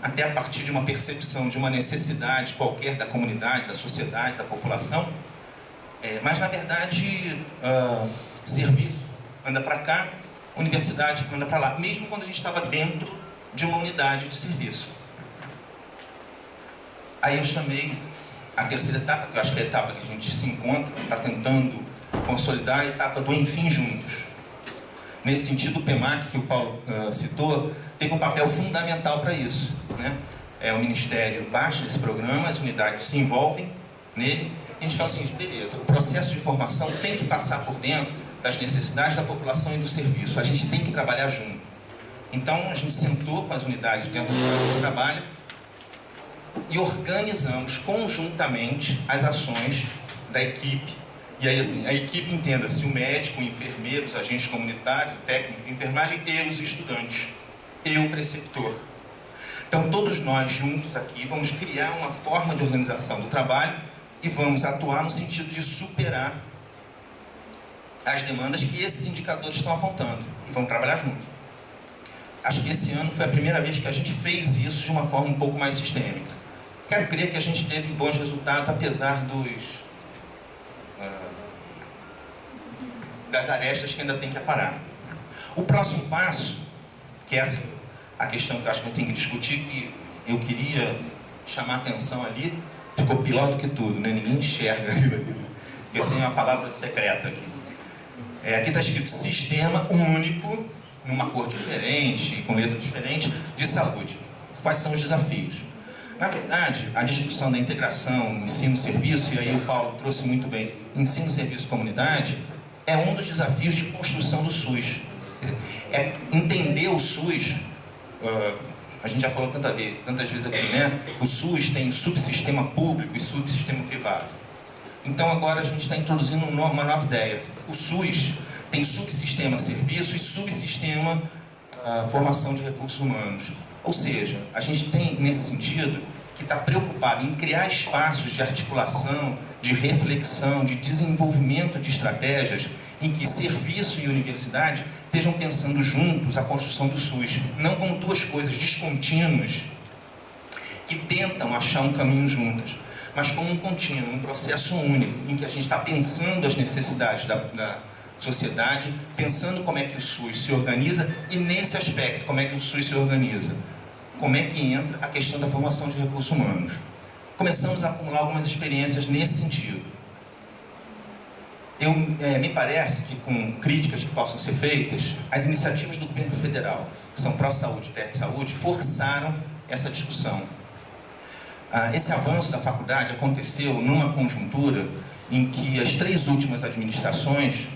até a partir de uma percepção de uma necessidade qualquer da comunidade, da sociedade, da população. Mas na verdade, serviço anda para cá, universidade anda para lá, mesmo quando a gente estava dentro de uma unidade de serviço. Aí eu chamei a terceira etapa, que eu acho que é a etapa que a gente se encontra, está tentando consolidar a etapa do enfim juntos. Nesse sentido, o PEMAC, que o Paulo citou, teve um papel fundamental para isso, né? O Ministério baixa esse programa, as unidades se envolvem nele, e a gente fala assim, beleza, o processo de formação tem que passar por dentro das necessidades da população e do serviço, a gente tem que trabalhar junto. Então a gente sentou com as unidades dentro das quais a gente trabalha e organizamos conjuntamente as ações da equipe. E aí assim, a equipe entenda-se o médico, o enfermeiro, os agentes comunitários, o técnico de enfermagem e os estudantes, e o preceptor. Então todos nós juntos aqui vamos criar uma forma de organização do trabalho e vamos atuar no sentido de superar as demandas que esses indicadores estão apontando e vamos trabalhar junto. Acho que esse ano foi a primeira vez que a gente fez isso de uma forma um pouco mais sistêmica. Quero crer que a gente teve bons resultados, apesar das arestas que ainda tem que aparar. O próximo passo, que é a questão que eu acho que a gente tem que discutir, que eu queria chamar a atenção ali, ficou pior do que tudo, né? Ninguém enxerga aquilo ali. Porque assim é uma palavra secreta aqui. Aqui está escrito Sistema Único, numa cor diferente, com letra diferente, de saúde. Quais são os desafios? Na verdade, a discussão da integração, ensino-serviço, e aí o Paulo trouxe muito bem, ensino-serviço-comunidade, é um dos desafios de construção do SUS. É entender o SUS, a gente já falou tantas vezes aqui, né? O SUS tem subsistema público e subsistema privado. Então agora a gente está introduzindo uma nova ideia. O SUS tem subsistema serviço e subsistema formação de recursos humanos. Ou seja, a gente tem, nesse sentido, que está preocupado em criar espaços de articulação, de reflexão, de desenvolvimento de estratégias em que serviço e universidade estejam pensando juntos a construção do SUS, não como duas coisas descontínuas que tentam achar um caminho juntas, mas como um contínuo, um processo único, em que a gente está pensando as necessidades da sociedade, pensando como é que o SUS se organiza e, nesse aspecto, como é que o SUS se organiza. Como é que entra a questão da formação de recursos humanos. Começamos a acumular algumas experiências nesse sentido. Me parece que, com críticas que possam ser feitas, as iniciativas do governo federal, que são pró-saúde e PET-saúde, forçaram essa discussão. Esse avanço da faculdade aconteceu numa conjuntura em que as 3 últimas administrações,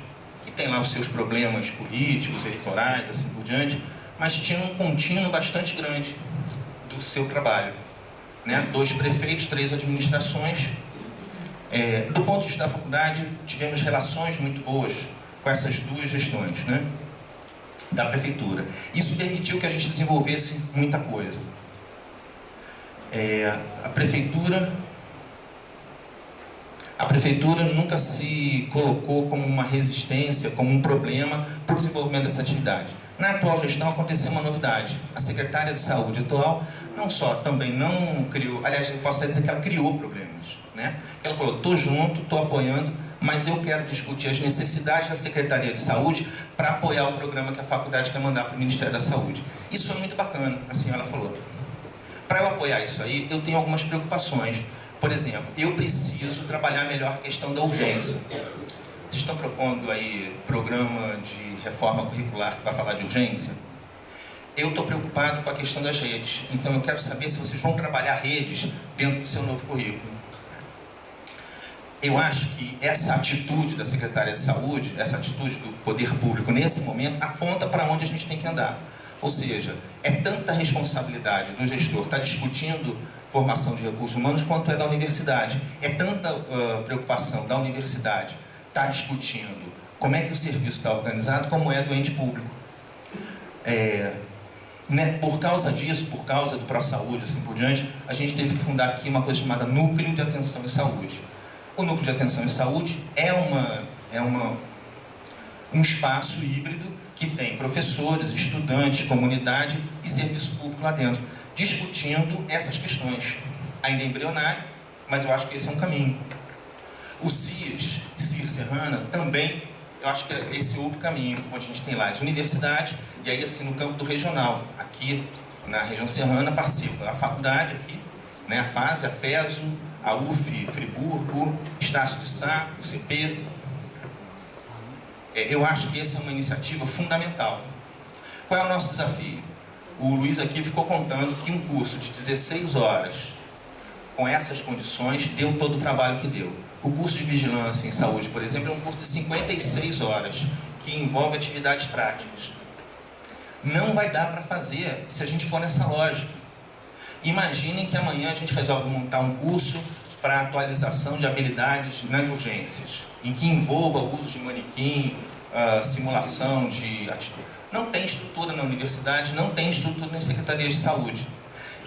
que têm lá os seus problemas políticos, eleitorais, assim por diante, mas tinham um contínuo bastante grande do seu trabalho, né? 2 prefeitos, 3 administrações. Do ponto de vista da faculdade, tivemos relações muito boas com essas 2 gestões, né? Da prefeitura. Isso permitiu que a gente desenvolvesse muita coisa. A prefeitura nunca se colocou como uma resistência, como um problema para o desenvolvimento dessa atividade. Na atual gestão aconteceu uma novidade. A secretária de saúde atual não só também não criou, aliás, eu posso até dizer que ela criou problemas, né? Ela falou, estou junto, estou apoiando, mas eu quero discutir as necessidades da Secretaria de Saúde para apoiar o programa que a faculdade quer mandar para o Ministério da Saúde. Isso é muito bacana, assim ela falou. Para eu apoiar isso aí, eu tenho algumas preocupações. Por exemplo, eu preciso trabalhar melhor a questão da urgência. Vocês estão propondo aí programa de reforma curricular para falar de urgência? Eu estou preocupado com a questão das redes. Então eu quero saber se vocês vão trabalhar redes dentro do seu novo currículo. Eu acho que essa atitude da Secretaria de Saúde, essa atitude do poder público nesse momento, aponta para onde a gente tem que andar. Ou seja, é tanta responsabilidade do gestor estar discutindo formação de recursos humanos quanto é da universidade. É tanta preocupação da universidade estar discutindo como é que o serviço está organizado como é do ente público. Por causa disso, por causa do pró-saúde, assim por diante, a gente teve que fundar aqui uma coisa chamada Núcleo de Atenção em Saúde. O Núcleo de Atenção em Saúde é um espaço híbrido que tem professores, estudantes, comunidade e serviço público lá dentro, discutindo essas questões. Ainda embrionário, mas eu acho que esse é um caminho. O CIS Serrana também, eu acho que esse é outro caminho, onde a gente tem lá as universidades, e aí assim no campo do regional, aqui na região serrana participa a faculdade aqui, né, a FASE, a FESO, a UF Friburgo, Estácio de Sá, o CP. Eu acho que essa é uma iniciativa fundamental. Qual é o nosso desafio? O Luiz aqui ficou contando que um curso de 16 horas, com essas condições, deu todo o trabalho que deu. O curso de vigilância em saúde, por exemplo, é um curso de 56 horas, que envolve atividades práticas. Não vai dar para fazer se a gente for nessa lógica. Imaginem que amanhã a gente resolve montar um curso para atualização de habilidades nas urgências, em que envolva o uso de manequim, simulação de... Não tem estrutura na universidade, não tem estrutura nas secretarias de saúde.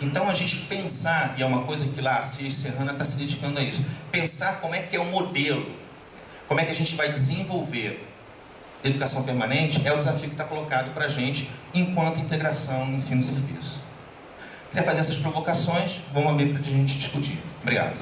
Então a gente pensar, e é uma coisa que lá a CIS Serrana está se dedicando a isso, pensar como é que é o modelo, como é que a gente vai desenvolver educação permanente, é o desafio que está colocado para a gente enquanto integração no ensino e serviço. Quer fazer essas provocações? Vamos abrir para a gente discutir. Obrigado.